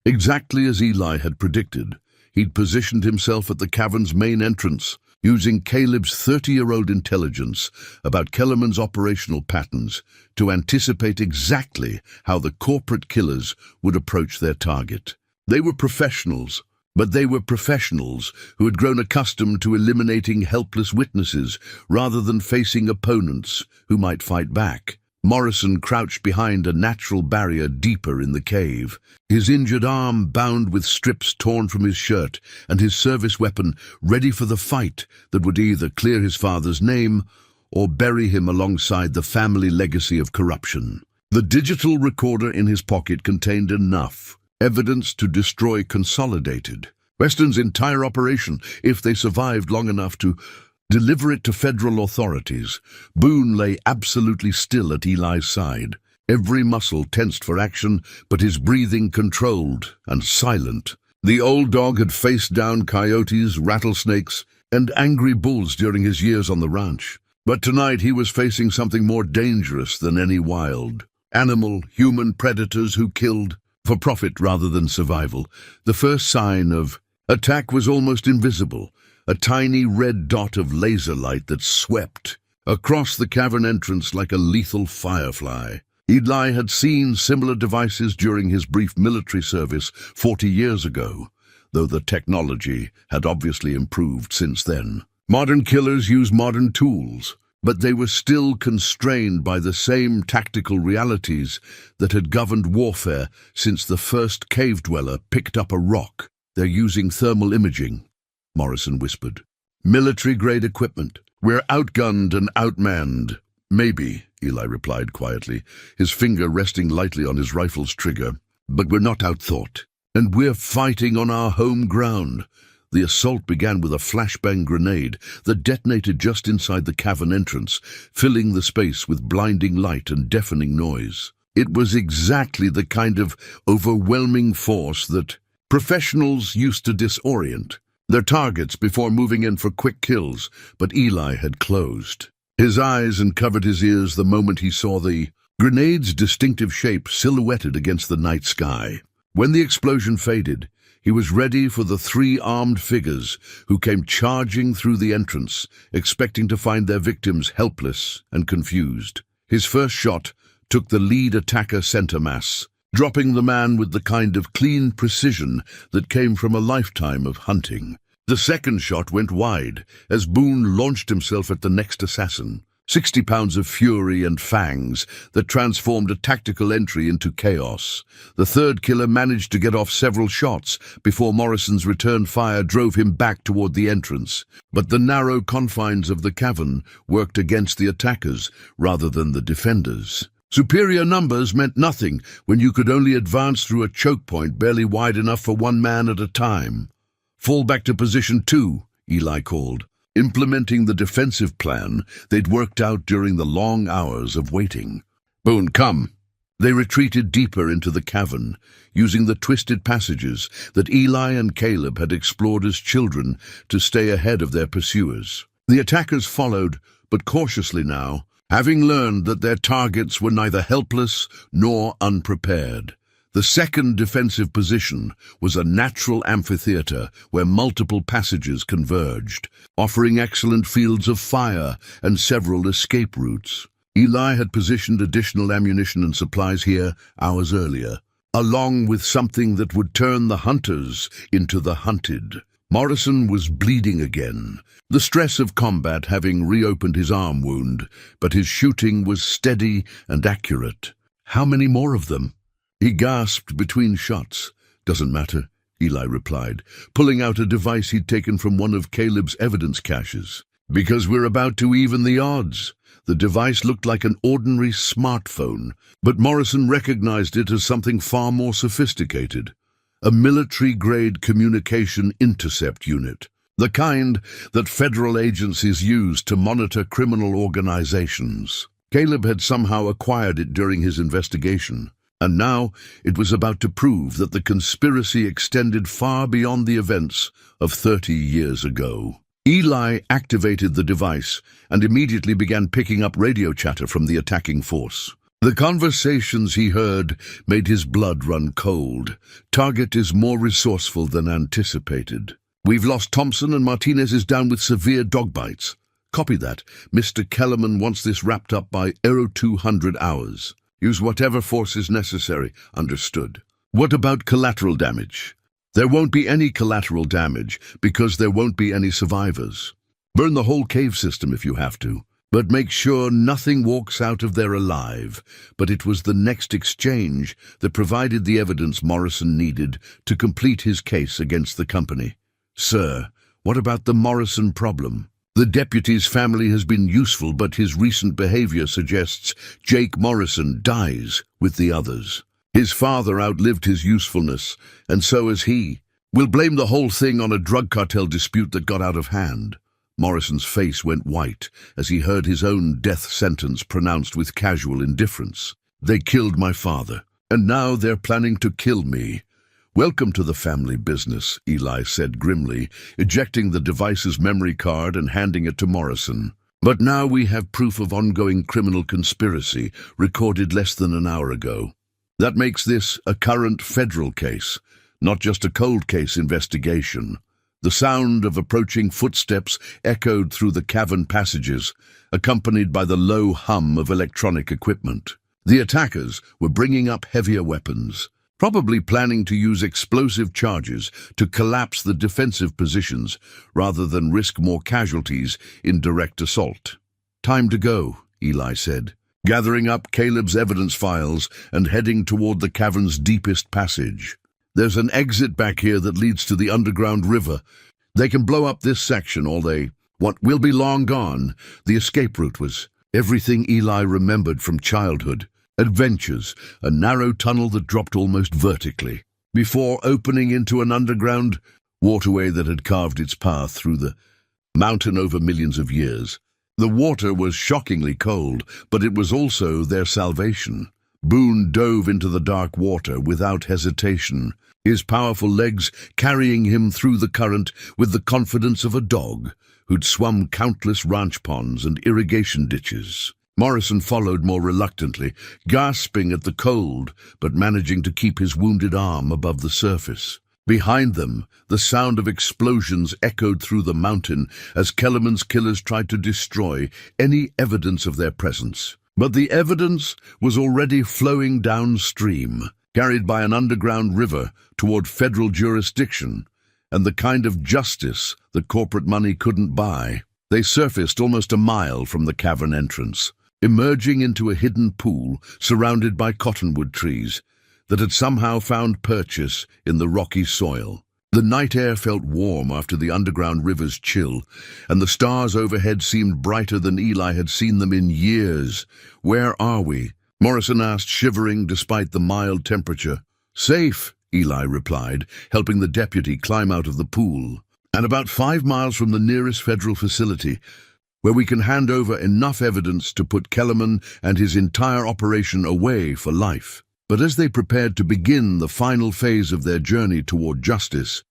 Exactly as Eli had predicted, he'd positioned himself at the cavern's main entrance, using Caleb's 30-year-old intelligence about Kellerman's operational patterns to anticipate exactly how the corporate killers would approach their target. They were professionals, but they were professionals who had grown accustomed to eliminating helpless witnesses rather than facing opponents who might fight back. Morrison crouched behind a natural barrier deeper in the cave, his injured arm bound with strips torn from his shirt and his service weapon ready for the fight that would either clear his father's name or bury him alongside the family legacy of corruption. The digital recorder in his pocket contained enough evidence to destroy Consolidated, Western's entire operation, if they survived long enough to deliver it to federal authorities. Boone lay absolutely still at Eli's side, every muscle tensed for action, but his breathing controlled and silent. The old dog had faced down coyotes, rattlesnakes, and angry bulls during his years on the ranch. But tonight he was facing something more dangerous than any wild animal, human predators who killed for profit rather than survival. The first sign of attack was almost invisible, a tiny red dot of laser light that swept across the cavern entrance like a lethal firefly. Eli had seen similar devices during his brief military service 40 years ago, though the technology had obviously improved since then. Modern killers use modern tools, but they were still constrained by the same tactical realities that had governed warfare since the first cave dweller picked up a rock. They're using thermal imaging, Morrison whispered. Military-grade equipment. We're outgunned and outmanned. Maybe, Eli replied quietly, his finger resting lightly on his rifle's trigger. But we're not outthought. And we're fighting on our home ground. The assault began with a flashbang grenade that detonated just inside the cavern entrance, filling the space with blinding light and deafening noise. It was exactly the kind of overwhelming force that professionals used to disorient their targets before moving in for quick kills, but Eli had closed his eyes and covered his ears the moment he saw the grenade's distinctive shape silhouetted against the night sky. When the explosion faded, he was ready for the 3 armed figures who came charging through the entrance, expecting to find their victims helpless and confused. His first shot took the lead attacker center mass, dropping the man with the kind of clean precision that came from a lifetime of hunting. The second shot went wide as Boone launched himself at the next assassin, 60 pounds of fury and fangs that transformed a tactical entry into chaos. The third killer managed to get off several shots before Morrison's return fire drove him back toward the entrance. But the narrow confines of the cavern worked against the attackers rather than the defenders. Superior numbers meant nothing when you could only advance through a choke point barely wide enough for one man at a time. "Fall back to position 2, Eli called, implementing the defensive plan they'd worked out during the long hours of waiting. "Boone, come." They retreated deeper into the cavern, using the twisted passages that Eli and Caleb had explored as children to stay ahead of their pursuers. The attackers followed, but cautiously now, having learned that their targets were neither helpless nor unprepared. The second defensive position was a natural amphitheater where multiple passages converged, offering excellent fields of fire and several escape routes. Eli had positioned additional ammunition and supplies here hours earlier, along with something that would turn the hunters into the hunted. Morrison was bleeding again, the stress of combat having reopened his arm wound, but his shooting was steady and accurate. "How many more of them?" He gasped between shots. "Doesn't matter," Eli replied, pulling out a device he'd taken from one of Caleb's evidence caches. "Because we're about to even the odds." The device looked like an ordinary smartphone, but Morrison recognized it as something far more sophisticated. A military-grade communication intercept unit, the kind that federal agencies use to monitor criminal organizations. Caleb had somehow acquired it during his investigation, and now it was about to prove that the conspiracy extended far beyond the events of 30 years ago. Eli activated the device and immediately began picking up radio chatter from the attacking force. The conversations he heard made his blood run cold. "Target is more resourceful than anticipated. We've lost Thompson and Martinez is down with severe dog bites. Copy that. Mr. Kellerman wants this wrapped up by 0200 hours. Use whatever force is necessary." "Understood." "What about collateral damage?" "There won't be any collateral damage because there won't be any survivors. Burn the whole cave system if you have to, but make sure nothing walks out of there alive." But it was the next exchange that provided the evidence Morrison needed to complete his case against the company. "Sir, what about the Morrison problem? The deputy's family has been useful, but his recent behavior suggests Jake Morrison dies with the others. His father outlived his usefulness, and so has he. We'll blame the whole thing on a drug cartel dispute that got out of hand." Morrison's face went white as he heard his own death sentence pronounced with casual indifference. "They killed my father, and now they're planning to kill me." "Welcome to the family business," Eli said grimly, ejecting the device's memory card and handing it to Morrison. "But now we have proof of ongoing criminal conspiracy recorded less than an hour ago. That makes this a current federal case, not just a cold case investigation." The sound of approaching footsteps echoed through the cavern passages, accompanied by the low hum of electronic equipment. The attackers were bringing up heavier weapons, probably planning to use explosive charges to collapse the defensive positions rather than risk more casualties in direct assault. "Time to go," Eli said, gathering up Caleb's evidence files and heading toward the cavern's deepest passage. "There's an exit back here that leads to the underground river. They can blow up this section or we'll be long gone." The escape route was everything Eli remembered from childhood. Adventures, a narrow tunnel that dropped almost vertically, before opening into an underground waterway that had carved its path through the mountain over millions of years. The water was shockingly cold, but it was also their salvation. Boone dove into the dark water without hesitation, his powerful legs carrying him through the current with the confidence of a dog who'd swum countless ranch ponds and irrigation ditches. Morrison followed more reluctantly, gasping at the cold, but managing to keep his wounded arm above the surface. Behind them, the sound of explosions echoed through the mountain as Kellerman's killers tried to destroy any evidence of their presence. But the evidence was already flowing downstream, carried by an underground river toward federal jurisdiction, and the kind of justice that corporate money couldn't buy. They surfaced almost a mile from the cavern entrance, emerging into a hidden pool surrounded by cottonwood trees that had somehow found purchase in the rocky soil. The night air felt warm after the underground river's chill, and the stars overhead seemed brighter than Eli had seen them in years. "Where are we?" Morrison asked, shivering despite the mild temperature. Safe, Eli replied, helping the deputy climb out of the pool. And about 5 miles from the nearest federal facility, where we can hand over enough evidence to put Kellerman and his entire operation away for life. But as they prepared to begin the final phase of their journey toward justice,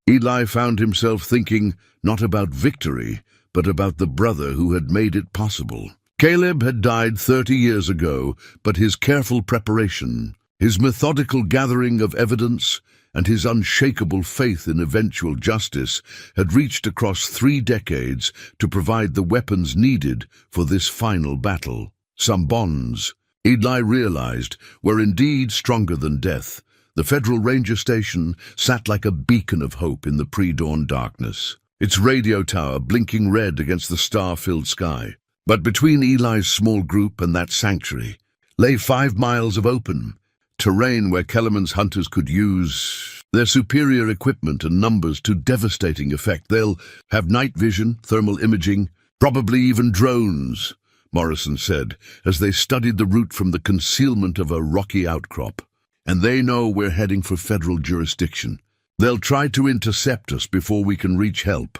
Eli found himself thinking not about victory, but about the brother who had made it possible. Caleb had died 30 years ago, but his careful preparation, his methodical gathering of evidence, and his unshakable faith in eventual justice had reached across 3 decades to provide the weapons needed for this final battle. Some bonds, Eli realized, were indeed stronger than death. The Federal Ranger Station sat like a beacon of hope in the pre-dawn darkness, its radio tower blinking red against the star-filled sky. But between Eli's small group and that sanctuary lay 5 miles of open terrain where Kellerman's hunters could use their superior equipment and numbers to devastating effect. They'll have night vision, thermal imaging, probably even drones, Morrison said, as they studied the route from the concealment of a rocky outcrop. And they know we're heading for federal jurisdiction. They'll try to intercept us before we can reach help.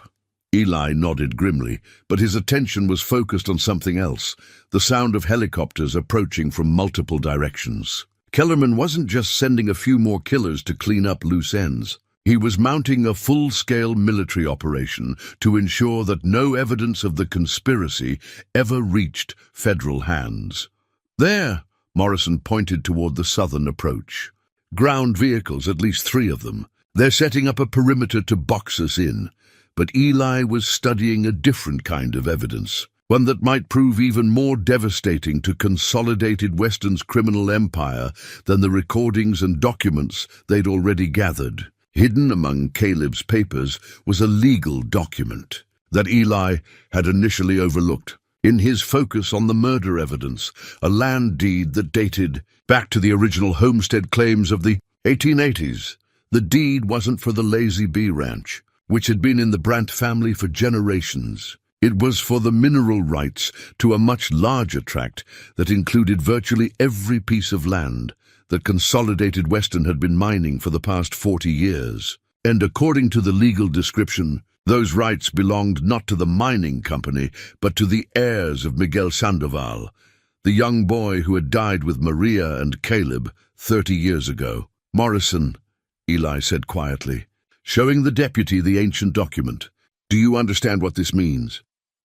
Eli nodded grimly, but his attention was focused on something else, the sound of helicopters approaching from multiple directions. Kellerman wasn't just sending a few more killers to clean up loose ends. He was mounting a full-scale military operation to ensure that no evidence of the conspiracy ever reached federal hands. There, Morrison pointed toward the southern approach. Ground vehicles, at least 3 of them. They're setting up a perimeter to box us in. But Eli was studying a different kind of evidence, one that might prove even more devastating to Consolidated Western's criminal empire than the recordings and documents they'd already gathered. Hidden among Caleb's papers was a legal document that Eli had initially overlooked. In his focus on the murder evidence, a land deed that dated back to the original homestead claims of the 1880s. The deed wasn't for the Lazy Bee Ranch, which had been in the Brandt family for generations. It was for the mineral rights to a much larger tract that included virtually every piece of land that Consolidated Western had been mining for the past 40 years. And according to the legal description, those rights belonged not to the mining company, but to the heirs of Miguel Sandoval, the young boy who had died with Maria and Caleb 30 years ago. Morrison, Eli said quietly, showing the deputy the ancient document. Do you understand what this means?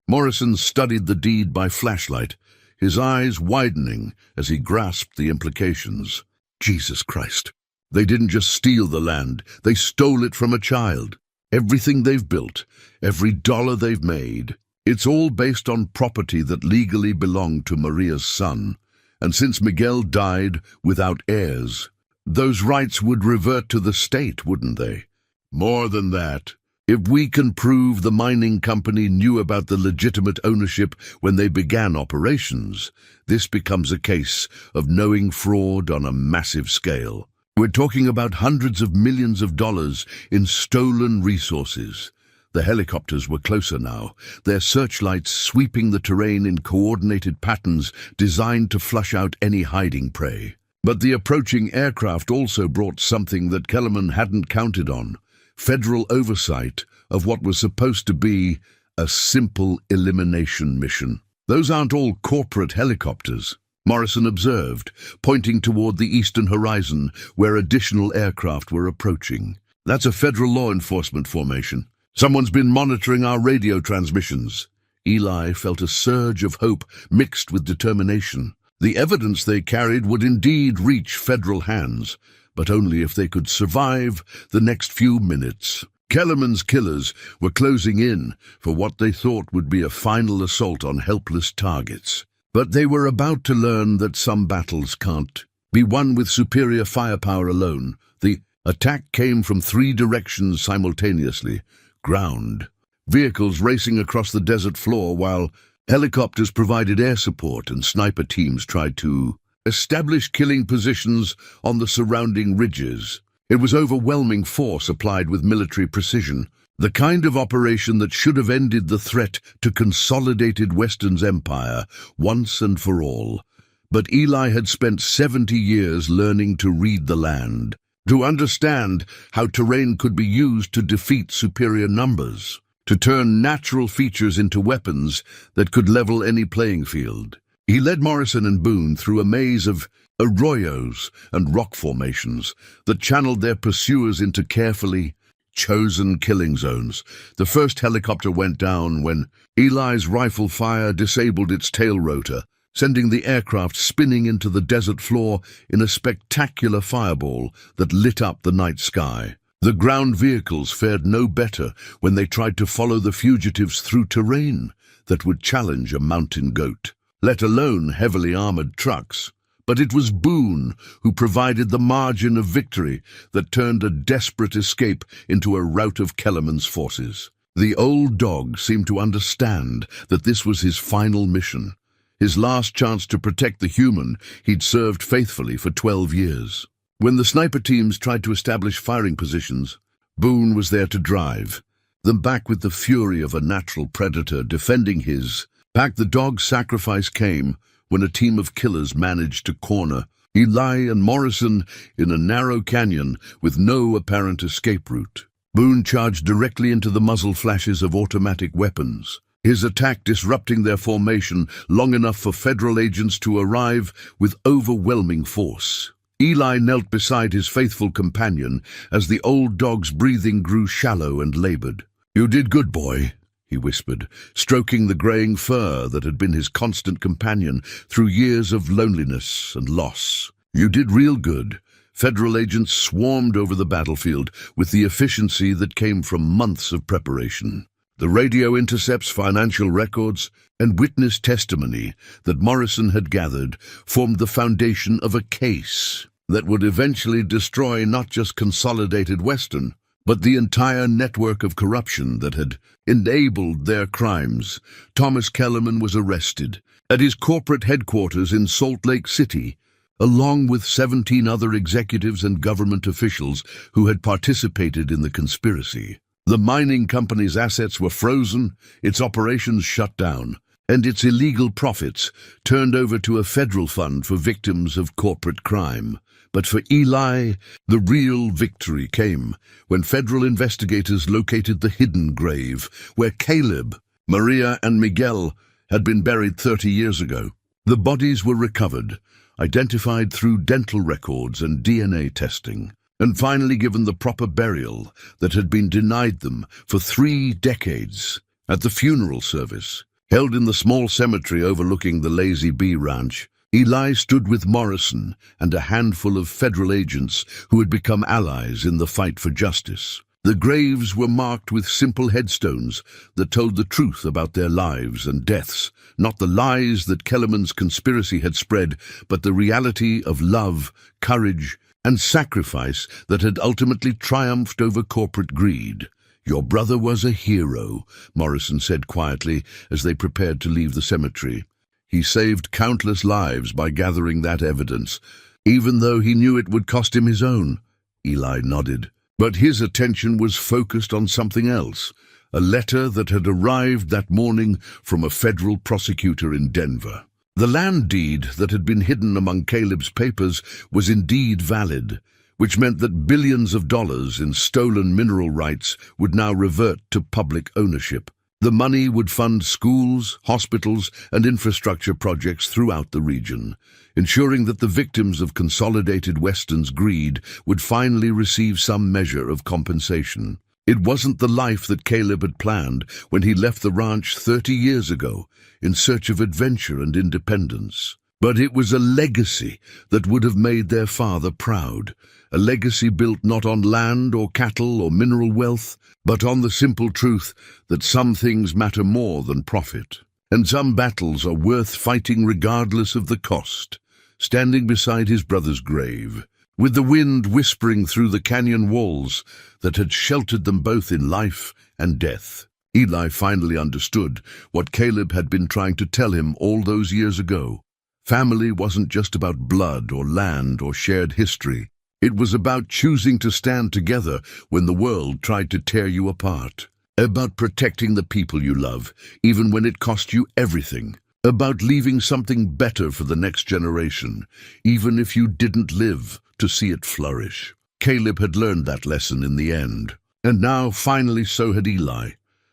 Morrison studied the deed by flashlight, his eyes widening as he grasped the implications. Jesus Christ. They didn't just steal the land, they stole it from a child. Everything they've built, every dollar they've made, it's all based on property that legally belonged to Maria's son. And since Miguel died without heirs, those rights would revert to the state, wouldn't they? More than that, if we can prove the mining company knew about the legitimate ownership when they began operations, this becomes a case of knowing fraud on a massive scale. We're talking about hundreds of millions of dollars in stolen resources. The helicopters were closer now, their searchlights sweeping the terrain in coordinated patterns designed to flush out any hiding prey. But the approaching aircraft also brought something that Kellerman hadn't counted on. Federal oversight of what was supposed to be a simple elimination mission. Those aren't all corporate helicopters, Morrison observed, pointing toward the eastern horizon where additional aircraft were approaching. That's a federal law enforcement formation. Someone's been monitoring our radio transmissions. Eli felt a surge of hope mixed with determination. The evidence they carried would indeed reach federal hands, but only if they could survive the next few minutes. Kellerman's killers were closing in for what they thought would be a final assault on helpless targets. But they were about to learn that some battles can't be won with superior firepower alone. The attack came from 3 directions simultaneously. Ground, vehicles racing across the desert floor while helicopters provided air support and sniper teams tried to establish killing positions on the surrounding ridges. It was overwhelming force applied with military precision, the kind of operation that should have ended the threat to Consolidated Western's empire once and for all. But Eli had spent 70 years learning to read the land, to understand how terrain could be used to defeat superior numbers, to turn natural features into weapons that could level any playing field. He led Morrison and Boone through a maze of arroyos and rock formations that channeled their pursuers into carefully chosen killing zones. The first helicopter went down when Eli's rifle fire disabled its tail rotor, sending the aircraft spinning into the desert floor in a spectacular fireball that lit up the night sky. The ground vehicles fared no better when they tried to follow the fugitives through terrain that would challenge a mountain goat, let alone heavily armored trucks. But it was Boone who provided the margin of victory that turned a desperate escape into a rout of Kellerman's forces. The old dog seemed to understand that this was his final mission, his last chance to protect the human he'd served faithfully for 12 years. When the sniper teams tried to establish firing positions, Boone was there to drive them back with the fury of a natural predator defending his pack. The dog's sacrifice came when a team of killers managed to corner Eli and Morrison in a narrow canyon with no apparent escape route. Boone charged directly into the muzzle flashes of automatic weapons, his attack disrupting their formation long enough for federal agents to arrive with overwhelming force. Eli knelt beside his faithful companion as the old dog's breathing grew shallow and labored. "You did good, boy," he whispered, stroking the graying fur that had been his constant companion through years of loneliness and loss. "You did real good." Federal agents swarmed over the battlefield with the efficiency that came from months of preparation. The radio intercepts, financial records, and witness testimony that Morrison had gathered formed the foundation of a case that would eventually destroy not just Consolidated Western, but the entire network of corruption that had enabled their crimes. Thomas Kellerman was arrested at his corporate headquarters in Salt Lake City, along with 17 other executives and government officials who had participated in the conspiracy. The mining company's assets were frozen, its operations shut down, and its illegal profits turned over to a federal fund for victims of corporate crime. But for Eli, the real victory came when federal investigators located the hidden grave where Caleb, Maria, and Miguel had been buried 30 years ago. The bodies were recovered, identified through dental records and DNA testing, and finally given the proper burial that had been denied them for 3 decades. At the funeral service, held in the small cemetery overlooking the Lazy Bee Ranch, Eli stood with Morrison and a handful of federal agents who had become allies in the fight for justice. The graves were marked with simple headstones that told the truth about their lives and deaths, not the lies that Kellerman's conspiracy had spread, but the reality of love, courage, and sacrifice that had ultimately triumphed over corporate greed. "Your brother was a hero," Morrison said quietly as they prepared to leave the cemetery. "He saved countless lives by gathering that evidence, even though he knew it would cost him his own." Eli nodded. But his attention was focused on something else, a letter that had arrived that morning from a federal prosecutor in Denver. The land deed that had been hidden among Caleb's papers was indeed valid, which meant that billions of dollars in stolen mineral rights would now revert to public ownership. The money would fund schools, hospitals, and infrastructure projects throughout the region, ensuring that the victims of Consolidated Western's greed would finally receive some measure of compensation. It wasn't the life that Caleb had planned when he left the ranch 30 years ago in search of adventure and independence. But it was a legacy that would have made their father proud, a legacy built not on land or cattle or mineral wealth, but on the simple truth that some things matter more than profit, and some battles are worth fighting regardless of the cost. Standing beside his brother's grave, with the wind whispering through the canyon walls that had sheltered them both in life and death, Eli finally understood what Caleb had been trying to tell him all those years ago. Family wasn't just about blood or land or shared history. It was about choosing to stand together when the world tried to tear you apart. About protecting the people you love, even when it cost you everything. about leaving something better for the next generation, even if you didn't live to see it flourish. Caleb had learned that lesson in the end. And now, finally, so had Eli.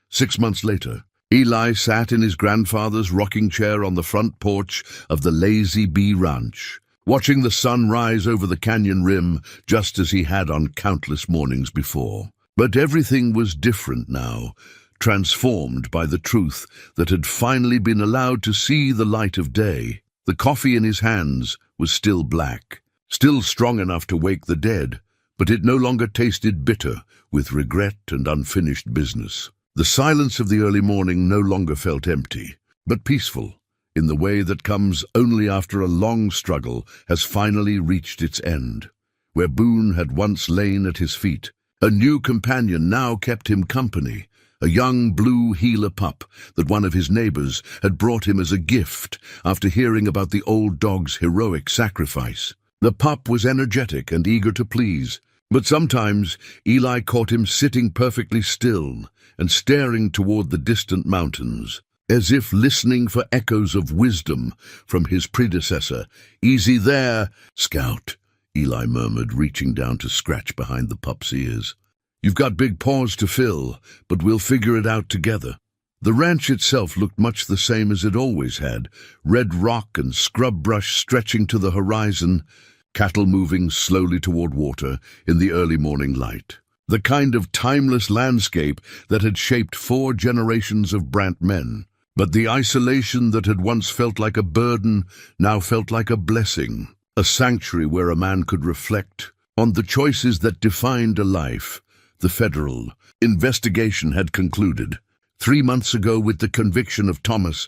6 months later, Eli sat in his grandfather's rocking chair on the front porch of the Lazy Bee Ranch, watching the sun rise over the canyon rim just as he had on countless mornings before. But everything was different now, transformed by the truth that had finally been allowed to see the light of day. The coffee in his hands was still black, still strong enough to wake the dead, but it no longer tasted bitter with regret and unfinished business. The silence of the early morning no longer felt empty, but peaceful, in the way that comes only after a long struggle has finally reached its end. Where Boone had once lain at his feet, a new companion now kept him company, a young blue Gila pup that one of his neighbors had brought him as a gift after hearing about the old dog's heroic sacrifice. The pup was energetic and eager to please, but sometimes Eli caught him sitting perfectly still and staring toward the distant mountains, as if listening for echoes of wisdom from his predecessor. "Easy there, Scout," Eli murmured, reaching down to scratch behind the pup's ears. "You've got big paws to fill, but we'll figure it out together." The ranch itself looked much the same as it always had, red rock and scrub brush stretching to the horizon, cattle moving slowly toward water in the early morning light. The kind of timeless landscape that had shaped 4 generations of Brant men. But the isolation that had once felt like a burden now felt like a blessing, a sanctuary where a man could reflect on the choices that defined a life. The federal investigation had concluded 3 months ago with the conviction of Thomas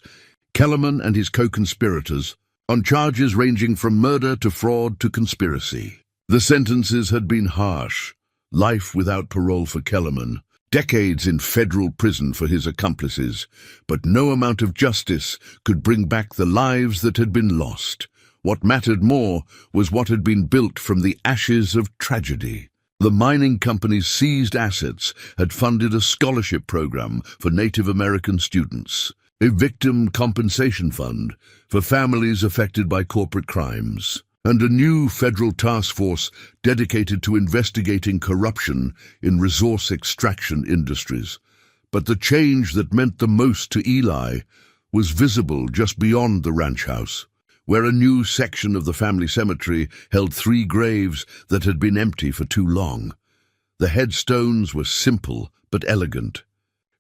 Kellerman and his co-conspirators on charges ranging from murder to fraud to conspiracy. The sentences had been harsh: life without parole for Kellerman, decades in federal prison for his accomplices, but no amount of justice could bring back the lives that had been lost. What mattered more was what had been built from the ashes of tragedy. The mining company's seized assets had funded a scholarship program for Native American students, a victim compensation fund for families affected by corporate crimes, and a new federal task force dedicated to investigating corruption in resource extraction industries. But the change that meant the most to Eli was visible just beyond the ranch house, where a new section of the family cemetery held 3 graves that had been empty for too long. The headstones were simple but elegant,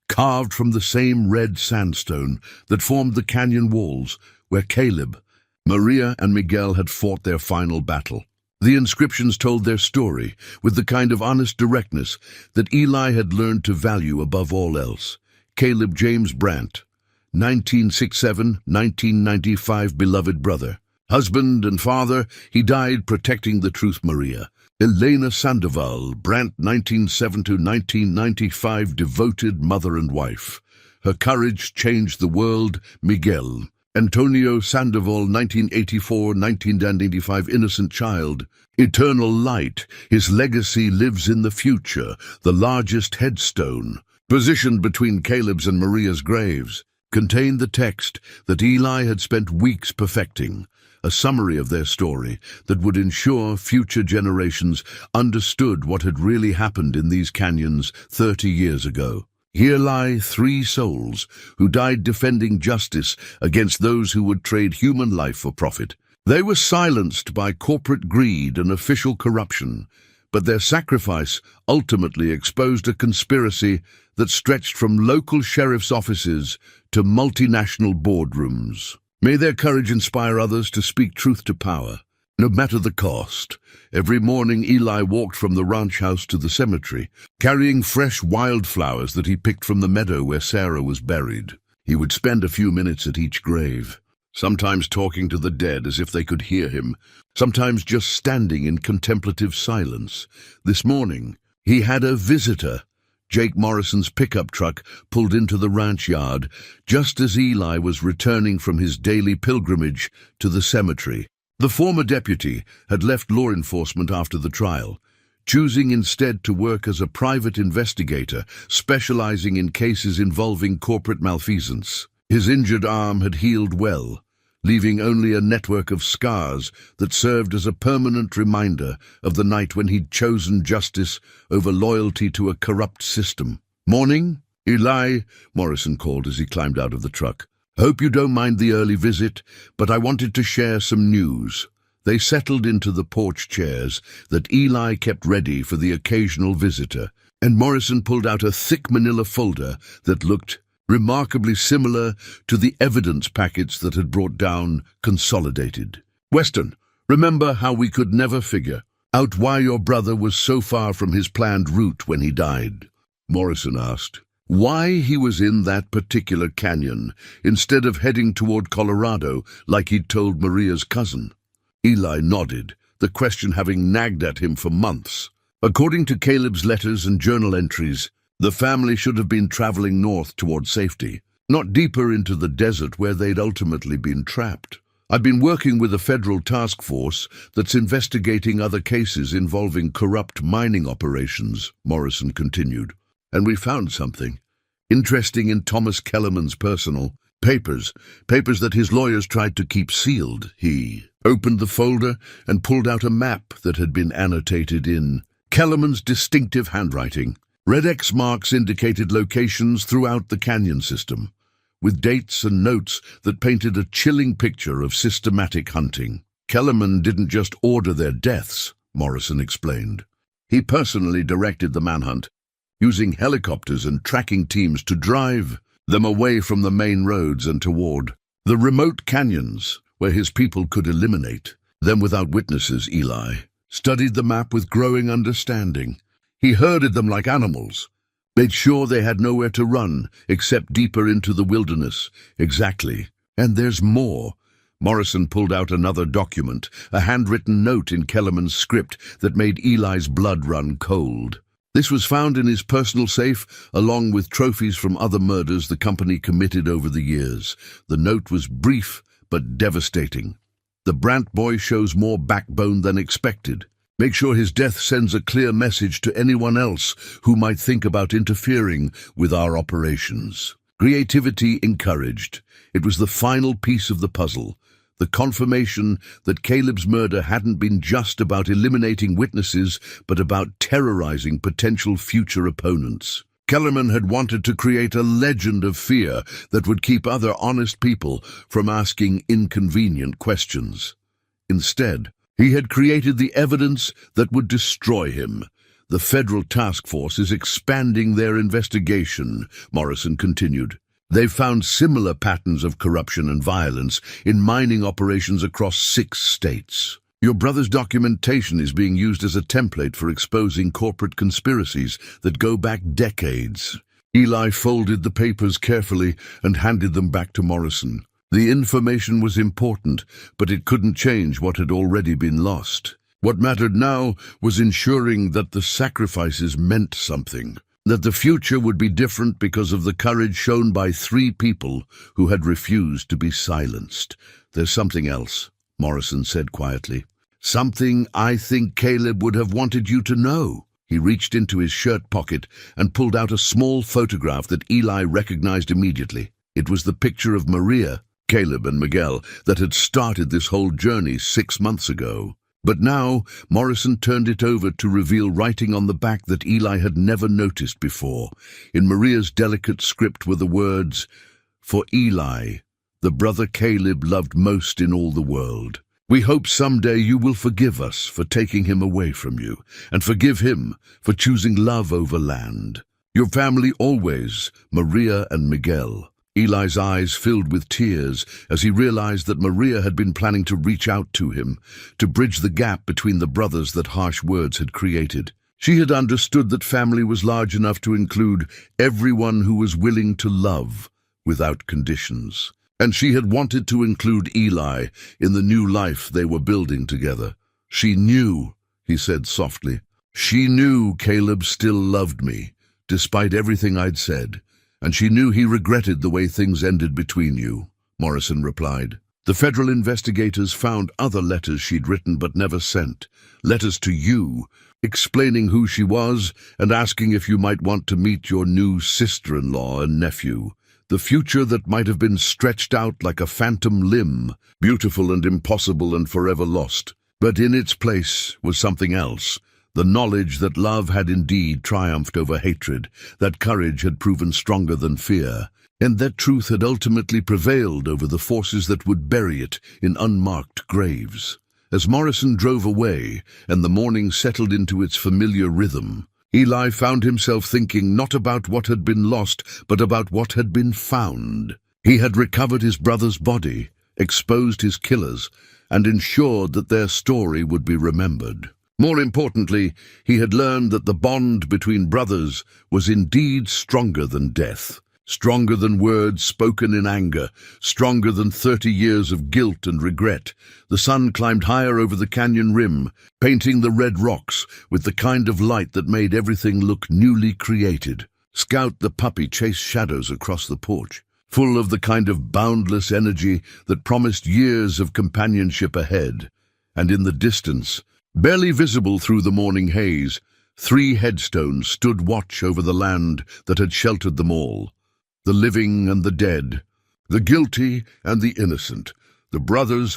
carved from the same red sandstone that formed the canyon walls where Caleb, Maria, and Miguel had fought their final battle. The inscriptions told their story with the kind of honest directness that Eli had learned to value above all else. Caleb James Brant, 1967-1995, beloved brother. Husband and father, he died protecting the truth. Maria Elena Sandoval Brant, 1907-1995, devoted mother and wife. Her courage changed the world. Miguel Antonio Sandoval, 1984-1995, innocent child. Eternal light, his legacy lives in the future. The largest headstone, positioned between Caleb's and Maria's graves, contained the text that Eli had spent weeks perfecting, a summary of their story that would ensure future generations understood what had really happened in these canyons 30 years ago. Here lie 3 souls who died defending justice against those who would trade human life for profit. They were silenced by corporate greed and official corruption, but their sacrifice ultimately exposed a conspiracy that stretched from local sheriff's offices to multinational boardrooms. May their courage inspire others to speak truth to power, no matter the cost. Every morning Eli walked from the ranch house to the cemetery, carrying fresh wildflowers that he picked from the meadow where Sarah was buried. He would spend a few minutes at each grave, sometimes talking to the dead as if they could hear him, sometimes just standing in contemplative silence. This morning, he had a visitor. Jake Morrison's pickup truck pulled into the ranch yard just as Eli was returning from his daily pilgrimage to the cemetery. The former deputy had left law enforcement after the trial, choosing instead to work as a private investigator, specializing in cases involving corporate malfeasance. His injured arm had healed well, leaving only a network of scars that served as a permanent reminder of the night when he'd chosen justice over loyalty to a corrupt system. "Morning, Eli," Morrison called as he climbed out of the truck. "Hope you don't mind the early visit, but I wanted to share some news." They settled into the porch chairs that Eli kept ready for the occasional visitor, and Morrison pulled out a thick manila folder that looked remarkably similar to the evidence packets that had brought down Consolidated. "Weston, remember how we could never figure out why your brother was so far from his planned route when he died?" Morrison asked. "Why he was in that particular canyon instead of heading toward Colorado like he'd told Maria's cousin?" Eli nodded, the question having nagged at him for months. According to Caleb's letters and journal entries, the family should have been traveling north toward safety, not deeper into the desert where they'd ultimately been trapped. "I've been working with a federal task force that's investigating other cases involving corrupt mining operations," Morrison continued. "And we found something interesting in Thomas Kellerman's personal papers that his lawyers tried to keep sealed." He opened the folder and pulled out a map that had been annotated in Kellerman's distinctive handwriting. Red X marks indicated locations throughout the canyon system, with dates and notes that painted a chilling picture of systematic hunting. "Kellerman didn't just order their deaths," Morrison explained. "He personally directed the manhunt, using helicopters and tracking teams to drive them away from the main roads and toward the remote canyons where his people could eliminate them without witnesses." Eli studied the map with growing understanding. He herded them like animals, made sure they had nowhere to run except deeper into the wilderness. "Exactly. And there's more." Morrison pulled out another document, a handwritten note in Kellerman's script that made Eli's blood run cold. This was found in his personal safe, along with trophies from other murders the company committed over the years. The note was brief but devastating. "The Brandt boy shows more backbone than expected. Make sure his death sends a clear message to anyone else who might think about interfering with our operations." Creativity encouraged. It was the final piece of the puzzle, the confirmation that Caleb's murder hadn't been just about eliminating witnesses, but about terrorizing potential future opponents. Kellerman had wanted to create a legend of fear that would keep other honest people from asking inconvenient questions. Instead, he had created the evidence that would destroy him. "The federal task force is expanding their investigation," Morrison continued. "They've found similar patterns of corruption and violence in mining operations across 6 states. Your brother's documentation is being used as a template for exposing corporate conspiracies that go back decades." Eli folded the papers carefully and handed them back to Morrison. The information was important, but it couldn't change what had already been lost. What mattered now was ensuring that the sacrifices meant something, that the future would be different because of the courage shown by 3 people who had refused to be silenced. "There's something else," Morrison said quietly. "Something I think Caleb would have wanted you to know." He reached into his shirt pocket and pulled out a small photograph that Eli recognized immediately. It was the picture of Maria, Caleb, and Miguel that had started this whole journey 6 months ago. But now Morrison turned it over to reveal writing on the back that Eli had never noticed before. In Maria's delicate script were the words, "For Eli, the brother Caleb loved most in all the world. We hope someday you will forgive us for taking him away from you, and forgive him for choosing love over land. Your family always, Maria and Miguel." Eli's eyes filled with tears as he realized that Maria had been planning to reach out to him, to bridge the gap between the brothers that harsh words had created. She had understood that family was large enough to include everyone who was willing to love without conditions. And she had wanted to include Eli in the new life they were building together. "She knew," he said softly. "She knew Caleb still loved me, despite everything I'd said. And she knew he regretted the way things ended between you," Morrison replied. "The federal investigators found other letters she'd written but never sent. Letters to you, explaining who she was and asking if you might want to meet your new sister-in-law and nephew. the future that might have been stretched out like a phantom limb, beautiful and impossible and forever lost. But in its place was something else, the knowledge that love had indeed triumphed over hatred, that courage had proven stronger than fear, and that truth had ultimately prevailed over the forces that would bury it in unmarked graves. As Morrison drove away, and the morning settled into its familiar rhythm, Eli found himself thinking not about what had been lost, but about what had been found. He had recovered his brother's body, exposed his killers, and ensured that their story would be remembered. More importantly, he had learned that the bond between brothers was indeed stronger than death, stronger than words spoken in anger, stronger than 30 years of guilt and regret. The sun climbed higher over the canyon rim, painting the red rocks with the kind of light that made everything look newly created. Scout the puppy chased shadows across the porch, full of the kind of boundless energy that promised years of companionship ahead. And in the distance, barely visible through the morning haze, 3 headstones stood watch over the land that had sheltered them all. The living and the dead, the guilty and the innocent, the brothers